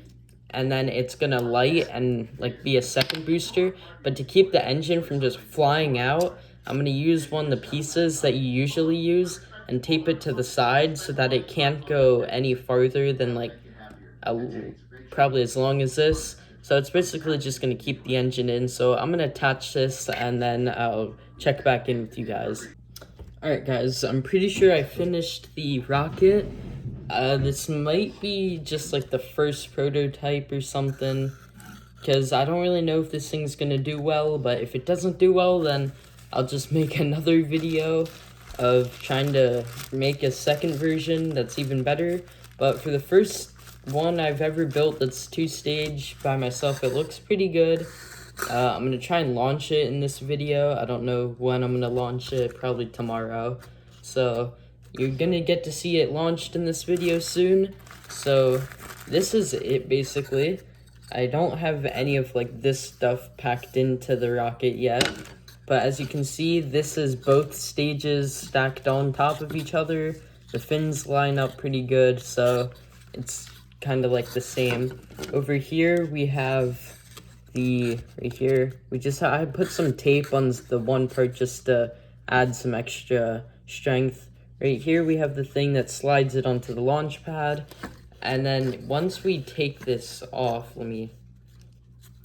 and then it's gonna light and, like, be a second booster. But to keep the engine from just flying out, I'm gonna use one of the pieces that you usually use and tape it to the side so that it can't go any farther than, like, probably as long as this. So it's basically just going to keep the engine in. So I'm going to attach this and then I'll check back in with you guys. Alright guys, I'm pretty sure I finished the rocket. This might be just like the first prototype or something, because I don't really know if this thing's gonna do well, but if it doesn't do well, then I'll just make another video of trying to make a second version that's even better. But for the first one I've ever built that's 2-stage by myself, it looks pretty good. I'm gonna try and launch it in this video. I don't know when I'm gonna launch it, probably tomorrow. So you're gonna get to see it launched in this video soon. So this is it basically. I don't have any of like this stuff packed into the rocket yet, but as you can see, this is both stages stacked on top of each other. The fins line up pretty good, so it's kind of like the same. Over here we have right here, I put some tape on the one part just to add some extra strength. Right here we have the thing that slides it onto the launch pad, and then once we take this off, let me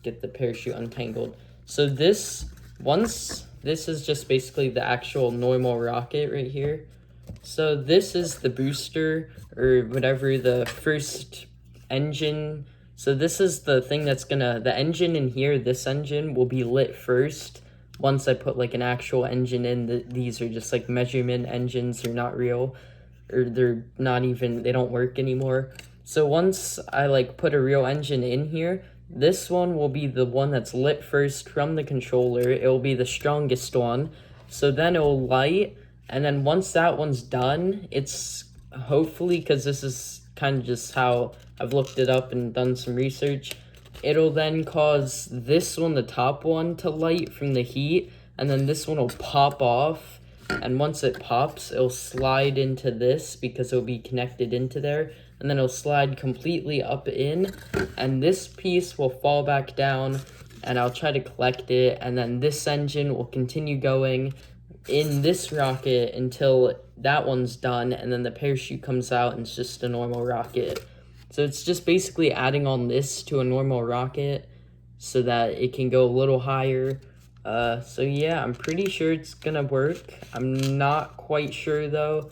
get the parachute untangled. So this is just basically the actual normal rocket right here. So this is the booster, or whatever, the first engine. So this is the thing that's the engine in here, this engine will be lit first. Once I put like an actual engine in, these are just like measurement engines, they're not real, or they're not even, they don't work anymore. So once I like put a real engine in here, this one will be the one that's lit first from the controller. It will be the strongest one. So then it will light, and then once that one's done, it's hopefully, because this is kind of just how I've looked it up and done some research, it'll then cause this one, the top one, to light from the heat, and then this one will pop off, and once it pops, it'll slide into this because it'll be connected into there, and then it'll slide completely up in, and this piece will fall back down, and I'll try to collect it, and then this engine will continue going in this rocket until that one's done, and then the parachute comes out and it's just a normal rocket. So it's just basically adding on this to a normal rocket so that it can go a little higher. So yeah, I'm pretty sure it's gonna work. I'm not quite sure though.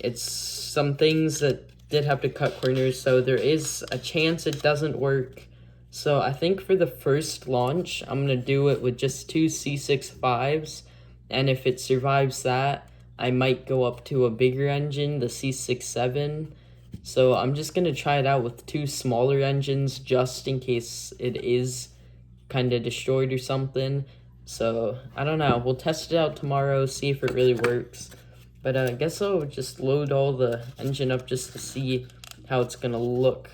It's some things that did have to cut corners, so there is a chance it doesn't work. So I think for the first launch, I'm gonna do it with just 2 C65s, and if it survives that, I might go up to a bigger engine, the C67. So I'm just going to try it out with 2 smaller engines just in case it is kind of destroyed or something. So I don't know, we'll test it out tomorrow, see if it really works. But I guess I'll just load all the engine up just to see how it's going to look.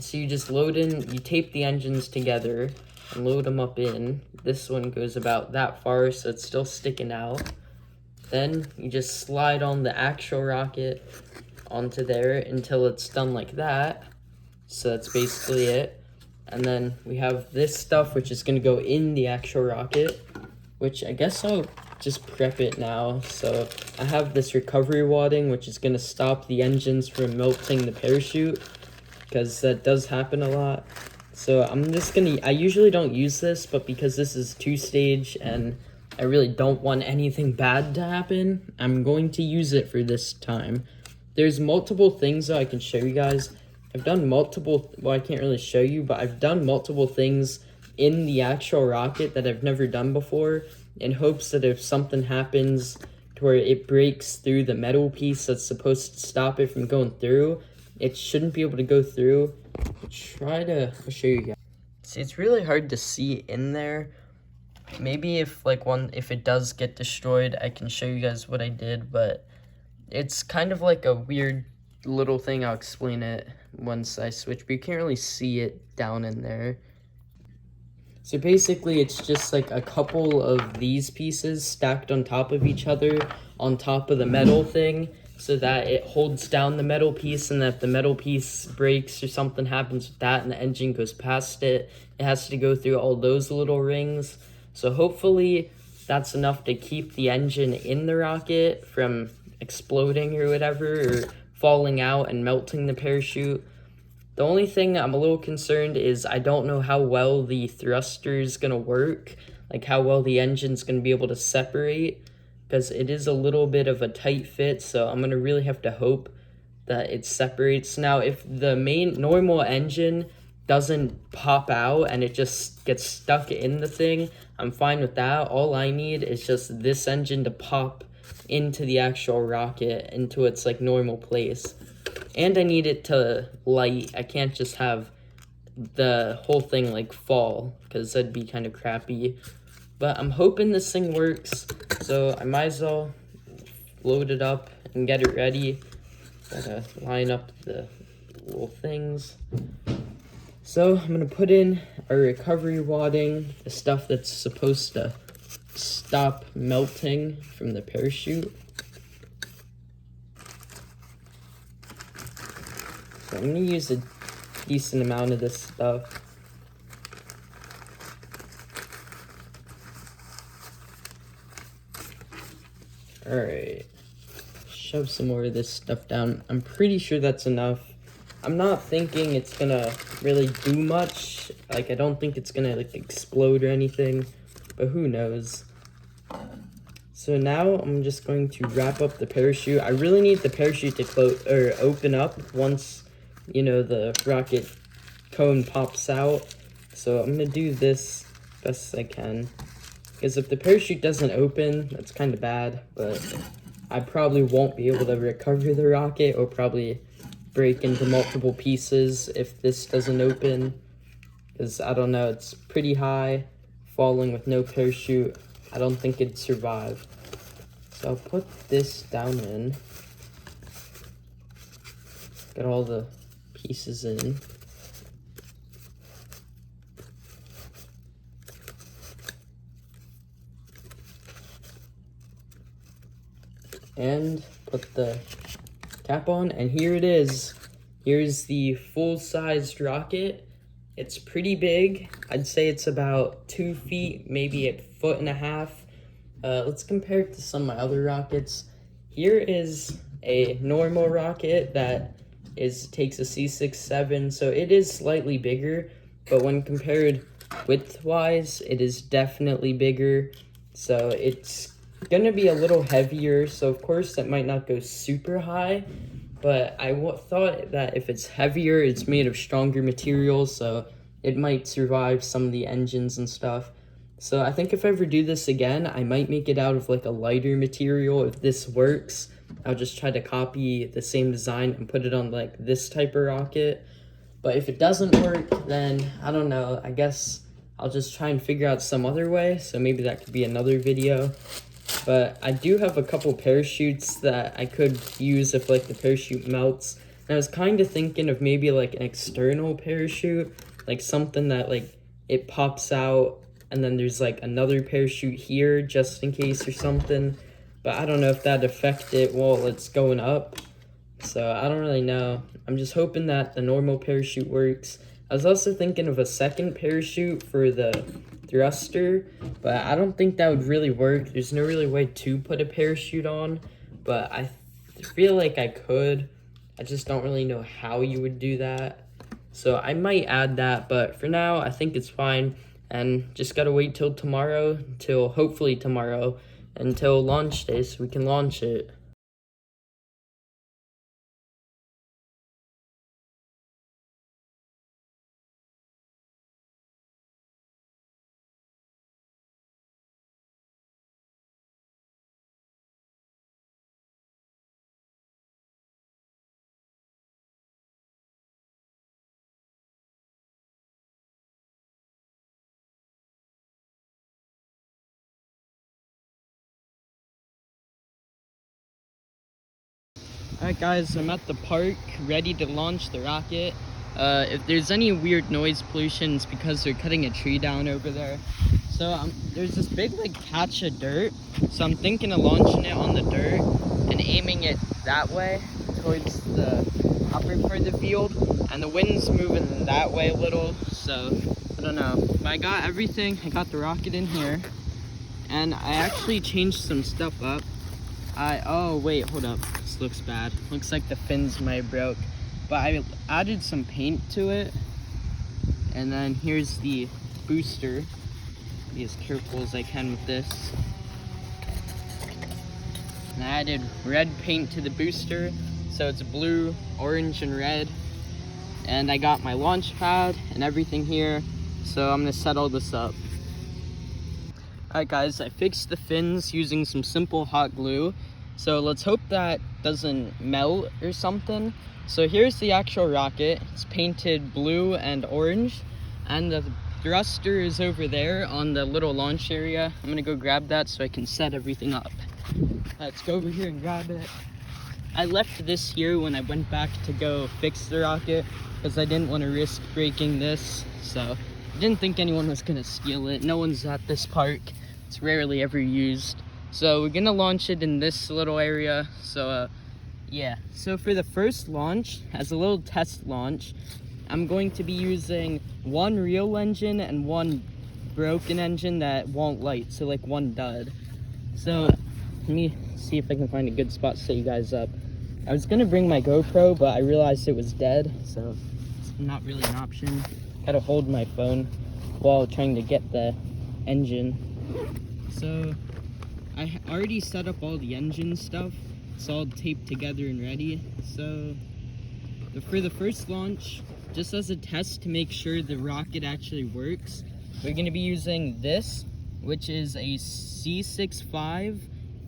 So you just you tape the engines together and load them up in. This one goes about that far, so it's still sticking out. Then you just slide on the actual rocket onto there until it's done like that. So that's basically it. And then we have this stuff which is going to go in the actual rocket, which I guess I'll just prep it now. So I have this recovery wadding, which is going to stop the engines from melting the parachute, because that does happen a lot. So I usually don't use this, but because this is 2-stage and I really don't want anything bad to happen, I'm going to use it for this time. There's multiple things that I can show you guys. I've done I can't really show you, but I've done multiple things in the actual rocket that I've never done before, in hopes that if something happens to where it breaks through the metal piece that's supposed to stop it from going through, it shouldn't be able to go through. I'll show you guys. See, it's really hard to see in there. Maybe if it does get destroyed, I can show you guys what I did, but it's kind of like a weird little thing. I'll explain it once I switch, but you can't really see it down in there. So basically, it's just like a couple of these pieces stacked on top of each other, on top of the metal thing, so that it holds down the metal piece, and that if the metal piece breaks or something happens with that and the engine goes past it, it has to go through all those little rings. So hopefully that's enough to keep the engine in the rocket from exploding or whatever, or falling out and melting the parachute. The only thing I'm a little concerned is I don't know how well the thruster is going to work, like how well the engine's going to be able to separate, because it is a little bit of a tight fit, so I'm going to really have to hope that it separates. Now, if the main normal engine doesn't pop out and it just gets stuck in the thing, I'm fine with that. All I need is just this engine to pop into the actual rocket, into its like normal place. And I need it to light. I can't just have the whole thing like fall, because that'd be kind of crappy. But I'm hoping this thing works, so I might as well load it up and get it ready. Gotta line up the little things. So I'm gonna put in our recovery wadding, the stuff that's supposed to stop melting from the parachute. So I'm gonna use a decent amount of this stuff. Alright, shove some more of this stuff down. I'm pretty sure that's enough. I'm not thinking it's gonna really do much. Like, I don't think it's gonna like explode or anything, but who knows. So now I'm just going to wrap up the parachute. I really need the parachute to close or open up once, you know, the rocket cone pops out. So I'm gonna do this best I can, because if the parachute doesn't open, that's kind of bad, but I probably won't be able to recover the rocket, or probably break into multiple pieces if this doesn't open, because I don't know, it's pretty high. Falling with no parachute, I don't think it'd survive. So I'll put this down in, get all the pieces in. And put the cap on, and here it is. Here's the full-sized rocket. It's pretty big. I'd say it's about 2 feet, maybe a 1.5 feet. Let's compare it to some of my other rockets. Here is a normal rocket that takes a C67, so it is slightly bigger, but when compared width-wise, it is definitely bigger. So it's gonna be a little heavier, so of course that might not go super high, but I thought that if it's heavier, it's made of stronger materials, so it might survive some of the engines and stuff. So I think if I ever do this again, I might make it out of like a lighter material. If this works, I'll just try to copy the same design and put it on like this type of rocket. But if it doesn't work, then I don't know, I guess I'll just try and figure out some other way, so maybe that could be another video. But I do have a couple parachutes that I could use if like the parachute melts. And I was kind of thinking of maybe like an external parachute, like something that like it pops out and then there's like another parachute here just in case or something. But I don't know if that'd affect it while it's going up. So I don't really know. I'm just hoping that the normal parachute works. I was also thinking of a second parachute for the thruster, but I don't think that would really work. There's no really way to put a parachute on, but I feel like I could. I just don't really know how you would do that. So I might add that, but for now, I think it's fine. And just gotta wait till tomorrow, hopefully tomorrow, until launch day so we can launch it. Alright guys, I'm at the park, ready to launch the rocket. If there's any weird noise pollution, it's because they're cutting a tree down over there. So there's this big like patch of dirt, so I'm thinking of launching it on the dirt and aiming it that way towards the upper part of the field, and the wind's moving that way a little, so I don't know. But I got everything. I got the rocket in here, and I actually changed some stuff up. Oh wait, hold up, this looks bad. Looks like the fins might have broke, but I added some paint to it. And then here's the booster. Be as careful as I can with this. And I added red paint to the booster, so it's blue, orange, and red. And I got my launch pad and everything here, so I'm gonna set all this up. Alright guys, I fixed the fins using some simple hot glue. So let's hope that doesn't melt or something. So here's the actual rocket. It's painted blue and orange. And the thruster is over there on the little launch area. I'm gonna go grab that so I can set everything up. Let's go over here and grab it. I left this here when I went back to go fix the rocket because I didn't want to risk breaking this. So I didn't think anyone was gonna steal it. No one's at this park. It's rarely ever used. So we're gonna launch it in this little area. So yeah, so for the first launch, as a little test launch, I'm going to be using one real engine and one broken engine that won't light, so like one dud. So let me see if I can find a good spot to set you guys up. I was gonna bring my GoPro, but I realized it was dead, so it's not really an option. Gotta hold my phone while trying to get the engine. So I already set up all the engine stuff. It's all taped together and ready. So for the first launch, just as a test to make sure the rocket actually works, we're gonna be using this, which is a C65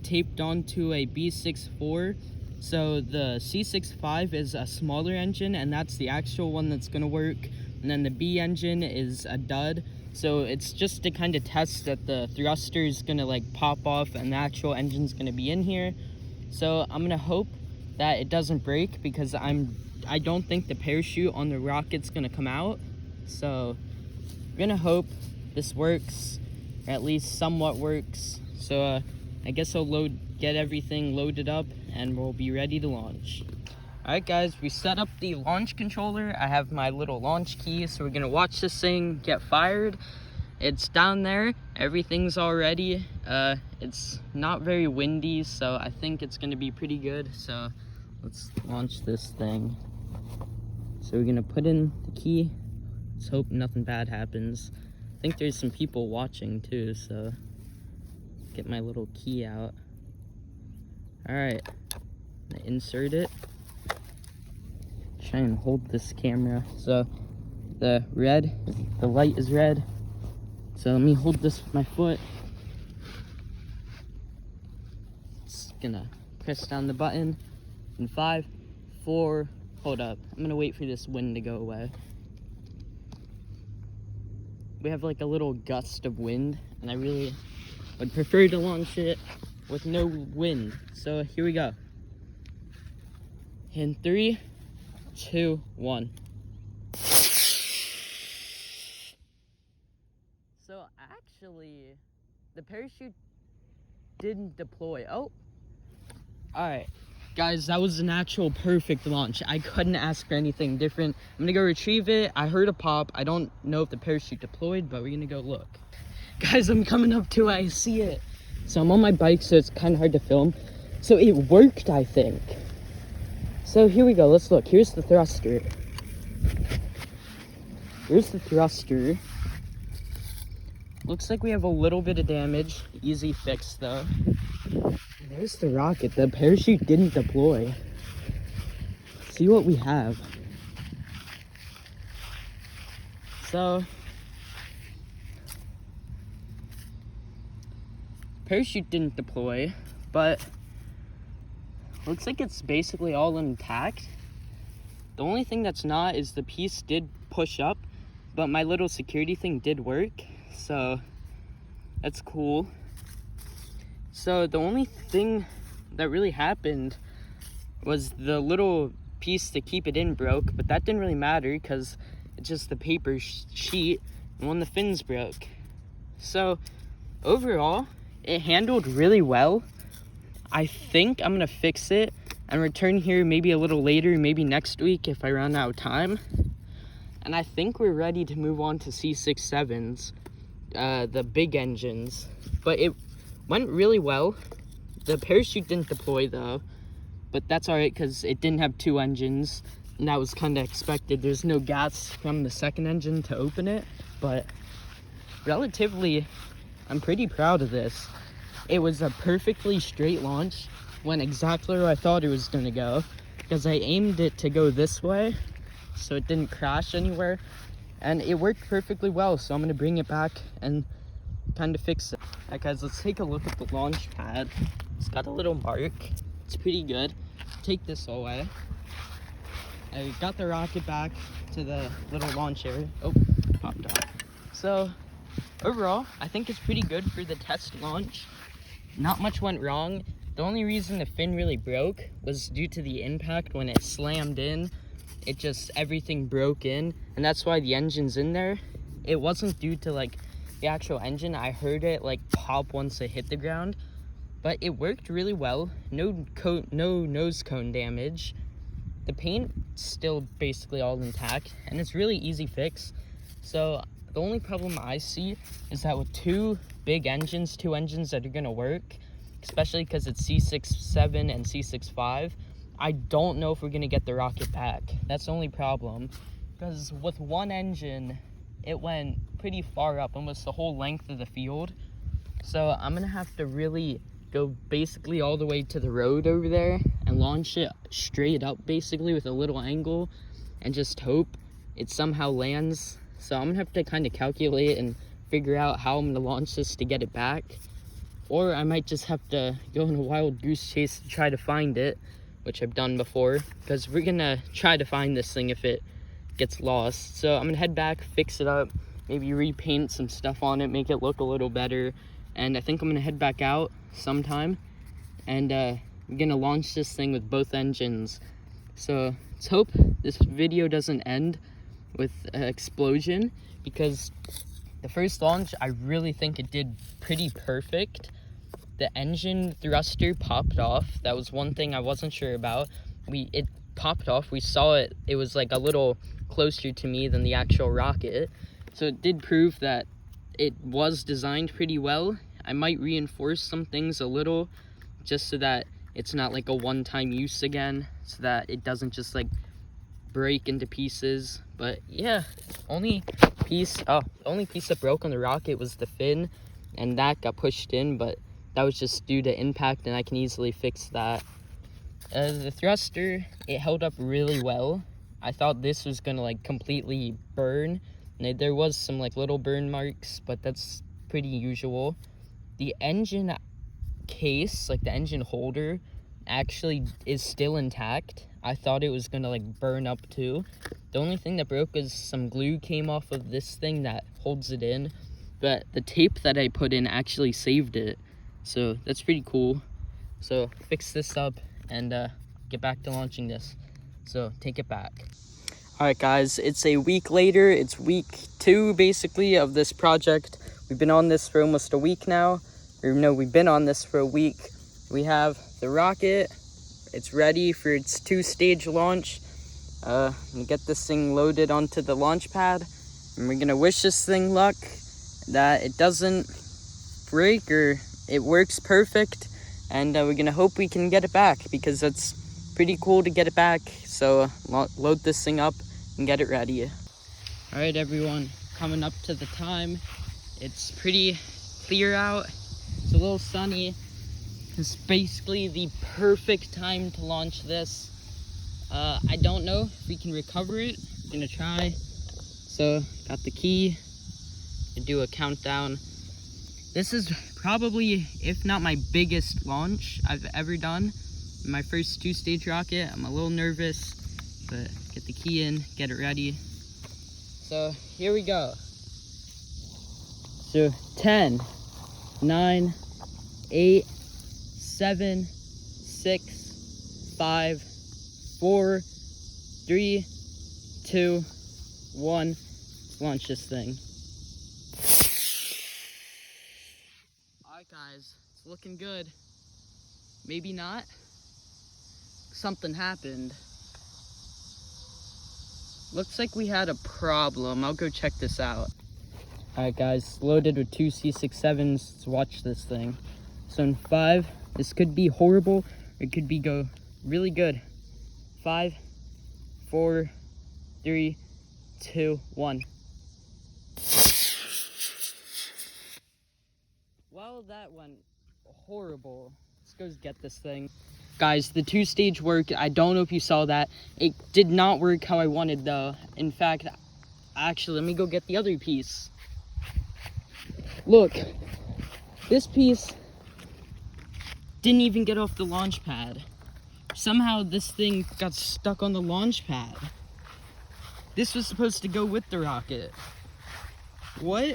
taped onto a B64. So the C65 is a smaller engine, and that's the actual one that's gonna work. And then the B engine is a dud. So it's just to kind of test that the thruster is gonna like pop off and the actual engine's gonna be in here. So I'm gonna hope that it doesn't break, because I don't think the parachute on the rocket's gonna come out. So I'm gonna hope this works, or at least somewhat works. So I guess I'll get everything loaded up and we'll be ready to launch. Alright guys, we set up the launch controller. I have my little launch key, so we're gonna watch this thing get fired. It's down there, everything's all ready. It's not very windy, so I think it's gonna be pretty good. So let's launch this thing. So we're gonna put in the key. Let's hope nothing bad happens. I think there's some people watching too, so get my little key out. Alright, insert it. Try and hold this camera. So the light is red. So let me hold this with my foot. Just gonna press down the button. In 5, 4, hold up. I'm gonna wait for this wind to go away. We have like a little gust of wind, and I really would prefer to launch it with no wind. So here we go. In 3, 2, 1. So actually, the parachute didn't deploy. Oh, all right. Guys, that was an actual perfect launch. I couldn't ask for anything different. I'm gonna go retrieve it. I heard a pop. I don't know if the parachute deployed, but we're gonna go look. Guys, I'm coming up to it. I see it. So I'm on my bike, so it's kind of hard to film. So it worked, I think. So here we go. Let's look. Here's the thruster. Here's the thruster. Looks like we have a little bit of damage. Easy fix, though. There's the rocket. The parachute didn't deploy. See what we have. So parachute didn't deploy, but looks like it's basically all intact. The only thing that's not is the piece did push up, but my little security thing did work, so that's cool. So the only thing that really happened was the little piece to keep it in broke, but that didn't really matter because it's just the paper sheet and when the fins broke. So overall, it handled really well. I think I'm gonna fix it and return here maybe a little later, maybe next week if I run out of time. And I think we're ready to move on to C67s, the big engines. But it went really well. The parachute didn't deploy though, but that's all right because it didn't have 2 engines. and that was kind of expected. There's no gas from the second engine to open it, but relatively, I'm pretty proud of this. It was a perfectly straight launch, went exactly where I thought it was gonna go, because I aimed it to go this way, so it didn't crash anywhere, and it worked perfectly well. So I'm gonna bring it back and kind of fix it. Alright guys, let's take a look at the launch pad. It's got a little mark. It's pretty good. Take this away. I got the rocket back to the little launch area. Oh, popped off. So overall, I think it's pretty good for the test launch. Not much went wrong. The only reason the fin really broke was due to the impact. When it slammed in, it just, everything broke in, and that's why the engine's in there. It wasn't due to like the actual engine. I heard it like pop once it hit the ground, but it worked really well. No nose cone damage. The paint still basically all intact, and it's really easy fix. So the only problem I see is that with two engines that are gonna work, especially because it's C67 and C65, I don't know if we're gonna get the rocket back. That's the only problem, because with one engine, it went pretty far up, almost the whole length of the field. So I'm gonna have to really go basically all the way to the road over there and launch it straight up, basically with a little angle, and just hope it somehow lands. So I'm gonna have to kind of calculate and figure out how I'm gonna launch this to get it back. Or I might just have to go on a wild goose chase to try to find it, which I've done before, because we're gonna try to find this thing if it gets lost. So I'm gonna head back, fix it up, maybe repaint some stuff on it, make it look a little better. And I think I'm gonna head back out sometime, and I'm gonna launch this thing with both engines. So let's hope this video doesn't end with an explosion, because the first launch, I really think it did pretty perfect. The engine thruster popped off. That was one thing I wasn't sure about. It popped off. We saw it. It was like a little closer to me than the actual rocket. So it did prove that it was designed pretty well. I might reinforce some things a little, just so that it's not like a one-time use again, so that it doesn't just like break into pieces. But yeah, the only piece that broke on the rocket was the fin, and that got pushed in, but that was just due to impact, and I can easily fix that. The thruster, it held up really well. I thought this was gonna like completely burn, and there was some like little burn marks, but that's pretty usual. The engine case, like the engine holder, actually is still intact. I thought it was gonna like burn up too. The only thing that broke is some glue came off of this thing that holds it in, but the tape that I put in actually saved it. So that's pretty cool. So fix this up and get back to launching this. So take it back. All right guys, it's a week later. It's week 2 basically of this project. We've been on this for almost a week now. Or no, we've been on this for a week. We have the rocket. It's ready for its 2-stage launch. I'm gonna get this thing loaded onto the launch pad, and we're gonna wish this thing luck, that it doesn't break or it works perfect, and we're gonna hope we can get it back, because it's pretty cool to get it back. So load this thing up and get it ready. All right everyone, coming up to the time. It's pretty clear out. It's a little sunny. It's basically the perfect time to launch this. I don't know if we can recover it. I'm gonna try. So got the key to do a countdown. This is probably, if not my biggest launch I've ever done. My first 2-stage rocket. I'm a little nervous, but get the key in, get it ready. So here we go. So 10, 9, 8, 7, 6, 5, 4, 3, 2, 1. Let's launch this thing. Alright guys, it's looking good. Maybe not. Something happened. Looks like we had a problem. I'll go check this out. Alright guys, loaded with 2 C67s. Let's watch this thing. So in 5, this could be horrible, or it could be go really good. 5, 4, 3, 2, 1. Well, that went horrible. Let's go get this thing. Guys, the 2-stage worked. I don't know if you saw that. It did not work how I wanted, though. In fact, actually, let me go get the other piece. Look, this piece didn't even get off the launch pad. Somehow this thing got stuck on the launch pad. This was supposed to go with the rocket. What?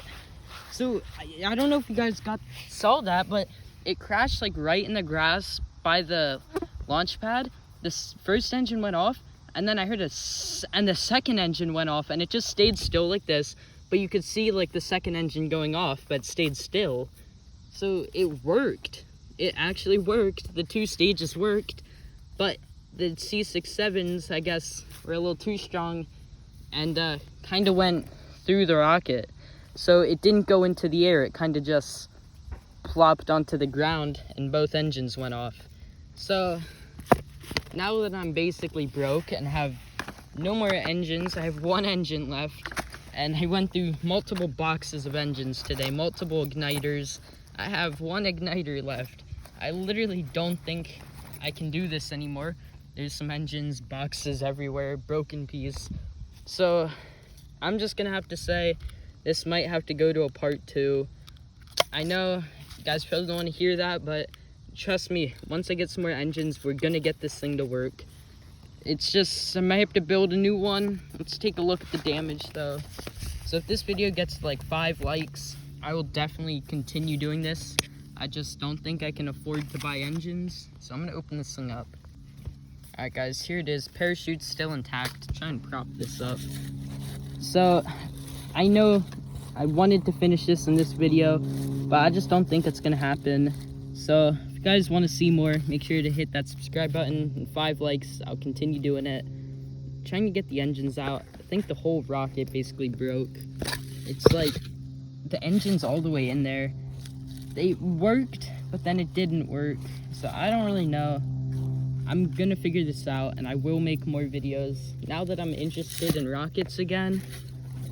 So, I don't know if you guys saw that, but it crashed like right in the grass by the launch pad. This first engine went off, and then I heard and the second engine went off, and it just stayed still like this. But you could see like the second engine going off, but it stayed still. So it worked. It actually worked. The 2 stages worked, but the C67s, I guess, were a little too strong and kind of went through the rocket. So it didn't go into the air. It kind of just plopped onto the ground and both engines went off. So now that I'm basically broke and have no more engines, I have 1 engine left. And I went through multiple boxes of engines today, multiple igniters. I have 1 igniter left. I literally don't think I can do this anymore. There's some engines, boxes everywhere, broken piece. So I'm just gonna have to say this might have to go to a part 2. I know you guys probably don't want to hear that, but trust me, once I get some more engines, we're gonna get this thing to work. It's just, I might have to build a new one. Let's take a look at the damage though. So if this video gets like 5 likes, I will definitely continue doing this. I just don't think I can afford to buy engines. So I'm gonna open this thing up. Alright guys, here it is. Parachute's still intact. Try and prop this up. So, I know I wanted to finish this in this video, but I just don't think it's gonna happen. So, if you guys want to see more, make sure to hit that subscribe button and 5 likes. I'll continue doing it. Trying to get the engines out. I think the whole rocket basically broke. It's like the engine's all the way in there. They worked, but then it didn't work. So I don't really know. I'm gonna figure this out and I will make more videos. Now that I'm interested in rockets again,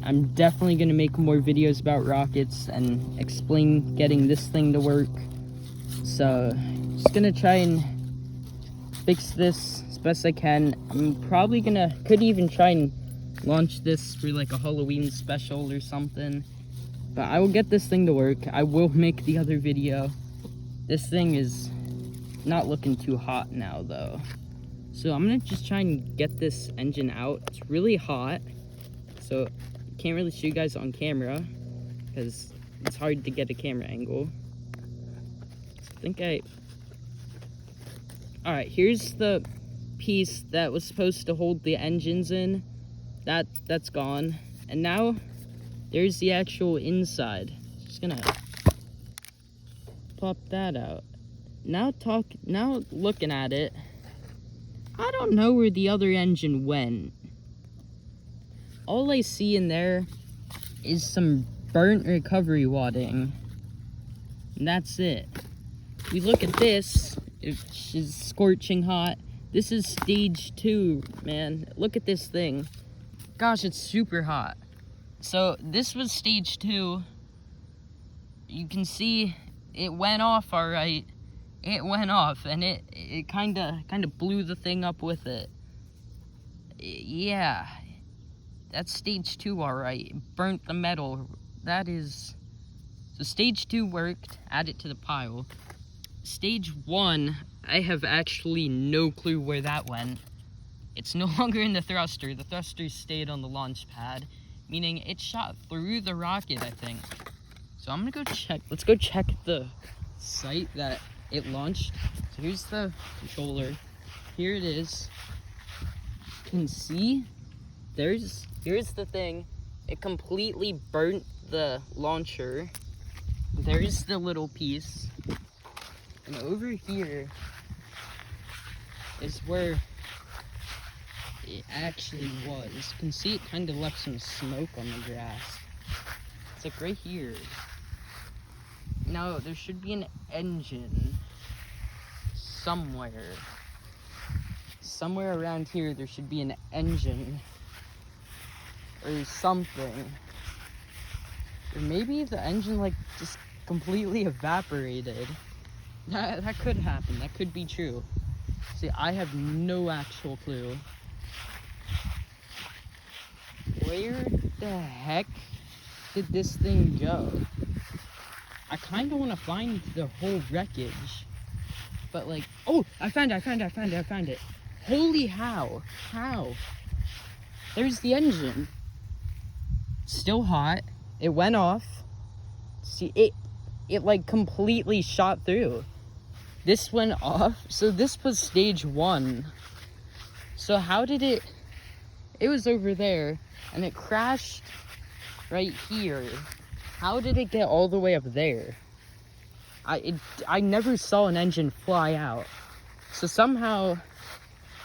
I'm definitely gonna make more videos about rockets and explain getting this thing to work. So, just gonna try and fix this as best I can. I'm probably could even try and launch this for like a Halloween special or something. But I will get this thing to work. I will make the other video. This thing is not looking too hot now though. So I'm gonna just try and get this engine out. It's really hot. So can't really show you guys on camera because it's hard to get a camera angle. Alright, here's the piece that was supposed to hold the engines in. That's gone. And now there's the actual inside. Just gonna pop that out. Now looking at it, I don't know where the other engine went. All I see in there is some burnt recovery wadding. And that's it. We look at this, which is scorching hot. This is stage 2, man. Look at this thing. Gosh, it's super hot. So this was stage 2. You can see it went off all right. It went off and it kind of blew the thing up with it. Yeah. That's stage 2 all right. It burnt the metal. That is... So stage 2 worked. Add it to the pile. Stage 1, I have actually no clue where that went. It's no longer in the thruster. The thruster stayed on the launch pad, meaning it shot through the rocket, I think. So I'm gonna go check. Let's go check the site that it launched. So here's the controller. Here it is. You can see here's the thing. It completely burnt the launcher. There's the little piece. And over here is where it actually was. You can see it kind of left some smoke on the grass. It's like right here. Now, there should be an engine somewhere. somewhere around here there should be an engine or something. Or maybe the engine like just completely evaporated. That could happen. That could be true. See, I have no actual clue. Where the heck did this thing go? I kind of want to find the whole wreckage. But like, oh, I found it. Holy how? How? There's the engine. Still hot. It went off. See, it like completely shot through. This went off. So this was stage 1. So how did it was over there and it crashed right here. How did it get all the way up there? I never saw an engine fly out. So somehow,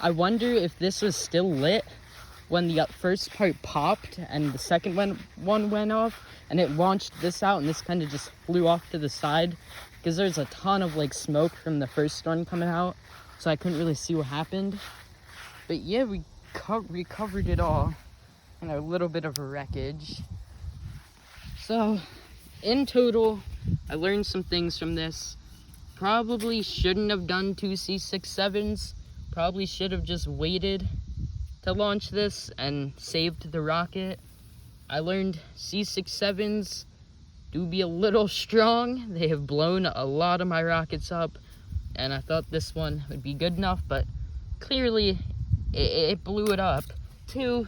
I wonder if this was still lit when the first part popped and the second one went off, and it launched this out and this kind of just flew off to the side, because there's a ton of like smoke from the first one coming out, so I couldn't really see what happened. But yeah, we recovered it all in a little bit of a wreckage. So in total, I learned some things from this. Probably shouldn't have done 2 C67s. Probably should have just waited to launch this and saved the rocket. I learned C67s do be a little strong. They have blown a lot of my rockets up, and I thought this one would be good enough, but clearly it blew it up. 2,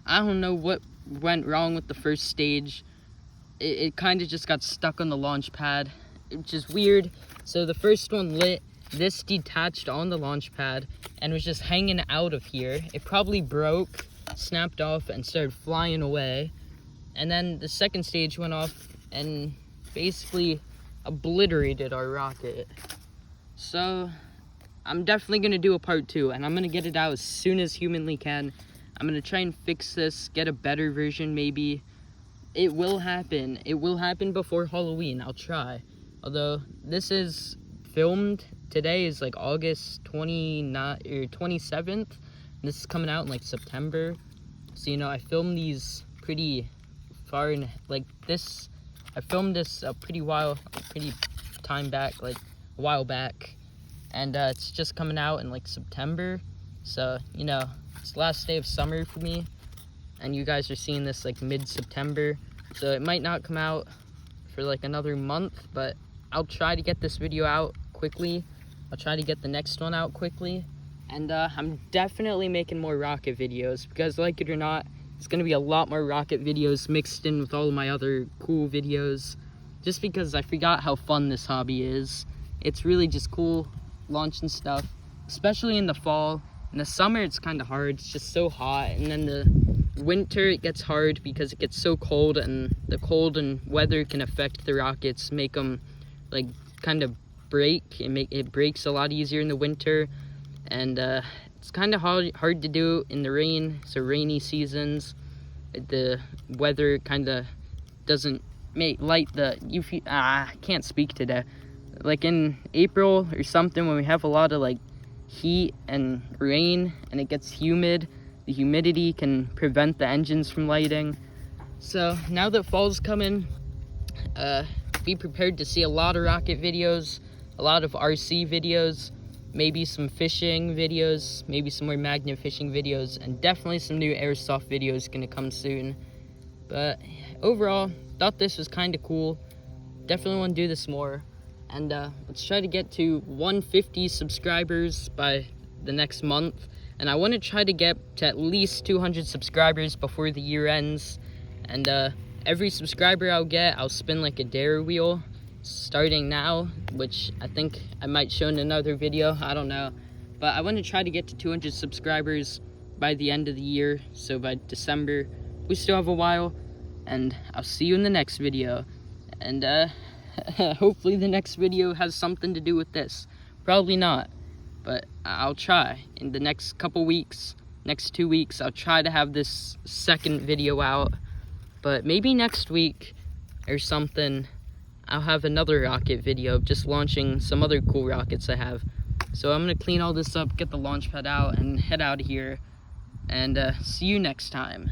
I don't know what went wrong with the first stage. It kind of just got stuck on the launch pad, which is weird. So the first one lit, this detached on the launch pad and was just hanging out of here. It probably broke, snapped off, and started flying away. And then the second stage went off and basically obliterated our rocket. So I'm definitely going to do a part 2, and I'm going to get it out as soon as humanly can. I'm going to try and fix this, get a better version maybe. It will happen. It will happen before Halloween. I'll try. Although this is filmed, today is like August 27th. This is coming out in like September. So, you know, I filmed these pretty far in, like this, I filmed this a pretty time back, like a while back. And it's just coming out in like September. So, you know, it's the last day of summer for me. And you guys are seeing this like mid-September, so it might not come out for like another month, but I'll try to get this video out quickly. I'll try to get the next one out quickly, and I'm definitely making more rocket videos, because like it or not, it's gonna be a lot more rocket videos mixed in with all of my other cool videos, just because I forgot how fun this hobby is. It's really just cool launching stuff, especially in the fall. In the summer, it's kind of hard. It's just so hot, and then the winter it gets hard because it gets so cold, and the cold and weather can affect the rockets, make them like kind of break. It breaks a lot easier in the winter, and it's kind of hard to do in the rain. So rainy seasons, the weather kind of doesn't light the UV. I can't speak today. Like in April or something, when we have a lot of like heat and rain and it gets humid, the humidity can prevent the engines from lighting. So now that fall's coming, be prepared to see a lot of rocket videos, a lot of RC videos, maybe some fishing videos, maybe some more magnet fishing videos, and definitely some new airsoft videos gonna come soon. But overall, thought this was kind of cool. Definitely want to do this more. And let's try to get to 150 subscribers by the next month. And I want to try to get to at least 200 subscribers before the year ends. And every subscriber I'll get, I'll spin like a dare wheel starting now, which I think I might show in another video. I don't know. But I want to try to get to 200 subscribers by the end of the year. So by December, we still have a while. And I'll see you in the next video. And hopefully the next video has something to do with this. Probably not, but I'll try. In the next couple weeks, next 2 weeks, I'll try to have this second video out. But maybe next week or something, I'll have another rocket video of just launching some other cool rockets I have. So I'm gonna clean all this up, get the launch pad out, and head out of here. And see you next time.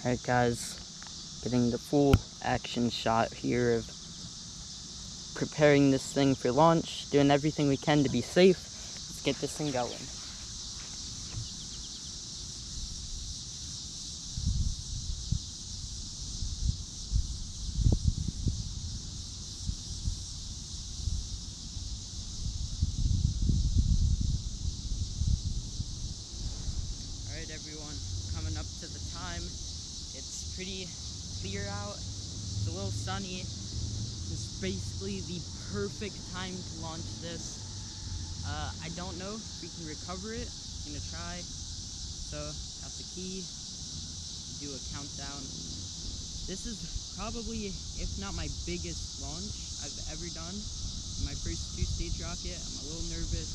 Alright guys, getting the full action shot here of preparing this thing for launch, doing everything we can to be safe. Let's get this thing going. Alright everyone, coming up to the time. It's pretty clear out, it's a little sunny. It's basically the perfect time to launch this. I don't know if we can recover it. I'm gonna try. So, got the key, do a countdown. This is probably, if not my biggest launch I've ever done. My first 2-stage rocket. I'm a little nervous.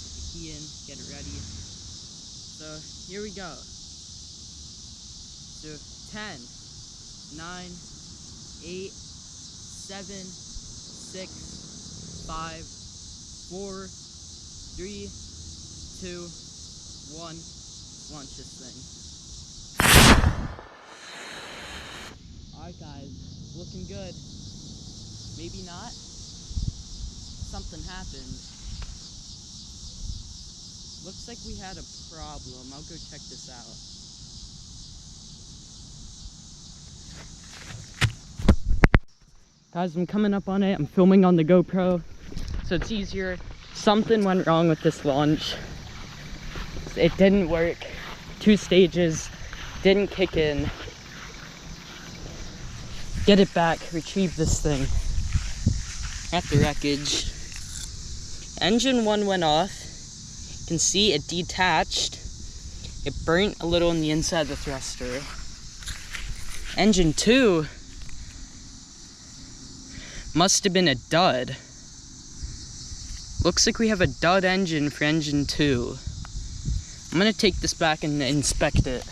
Put the key in, get it ready. So, here we go. So 10, 9, 8, 7, 6, 5, 4, 3, 2, 1. Launch this thing. Alright guys, looking good. Maybe not. Something happened. Looks like we had a problem. I'll go check this out. Guys, I'm coming up on it. I'm filming on the GoPro, so it's easier. Something went wrong with this launch. It didn't work. 2 stages didn't kick in. Get it back, retrieve this thing. At the wreckage. Engine 1 went off. You can see it detached. It burnt a little on the inside of the thruster. Engine 2 must have been a dud. Looks like we have a dud engine for engine 2. I'm gonna take this back and inspect it.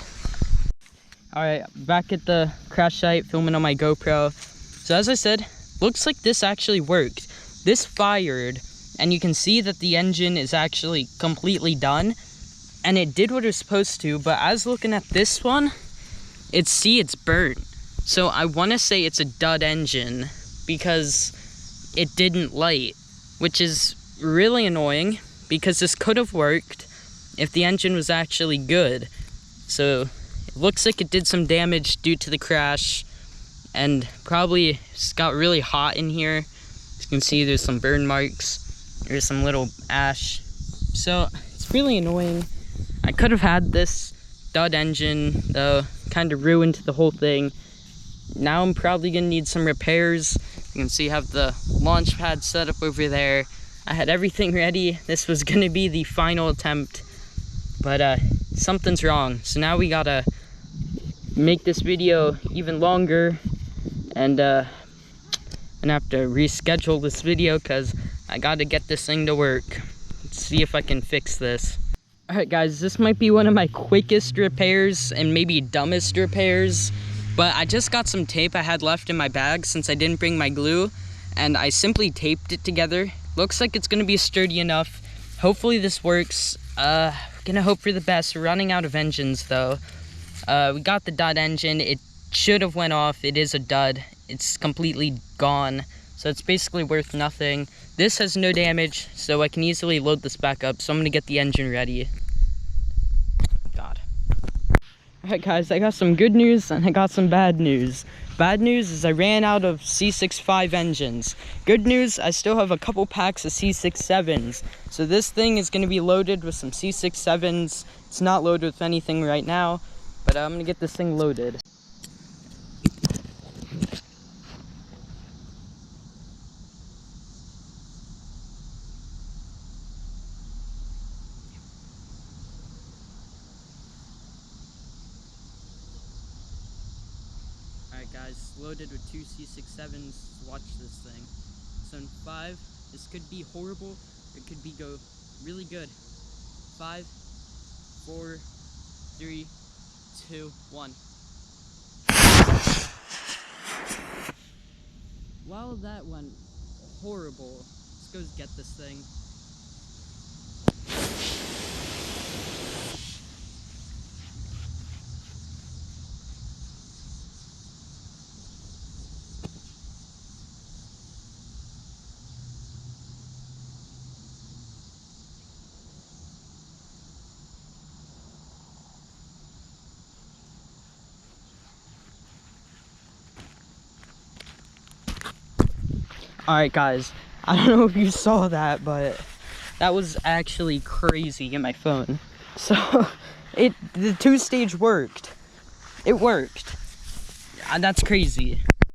Alright, back at the crash site, filming on my GoPro. So as I said, looks like this actually worked. This fired, and you can see that the engine is actually completely done. And it did what it was supposed to, but as looking at this one, it's burnt. So I wanna say it's a dud engine, because it didn't light, which is really annoying because this could have worked if the engine was actually good. So it looks like it did some damage due to the crash, and probably it's got really hot in here. As you can see, there's some burn marks, there's some little ash, so it's really annoying. I could have had this dud engine though, kind of ruined the whole thing. Now I'm probably gonna need some repairs. You can see I have the launch pad set up over there. I had everything ready. This was gonna be the final attempt, but something's wrong. So now we gotta make this video even longer, and I'm gonna have to reschedule this video because I gotta get this thing to work. Let's see if I can fix this. Alright guys, this might be one of my quickest repairs and maybe dumbest repairs. But I just got some tape I had left in my bag since I didn't bring my glue, and I simply taped it together. Looks like it's gonna be sturdy enough. Hopefully this works. Gonna hope for the best. We're running out of engines though. We got the dud engine. It should have went off. It is a dud. It's completely gone. So it's basically worth nothing. This has no damage, so I can easily load this back up. So I'm gonna get the engine ready. God. Alright guys, I got some good news and I got some bad news. Bad news is I ran out of C65 engines. Good news, I still have a couple packs of C67s. So this thing is going to be loaded with some C67s. It's not loaded with anything right now, but I'm going to get this thing loaded. Alright guys, loaded with 2 C67s. Watch this thing. So in 5, this could be horrible, it could be go really good. 5, 4, 3, 2, 1. Well, that went horrible. Let's go get this thing. Alright guys, I don't know if you saw that, but that was actually crazy in my phone. So, the 2-stage worked. It worked. That's crazy.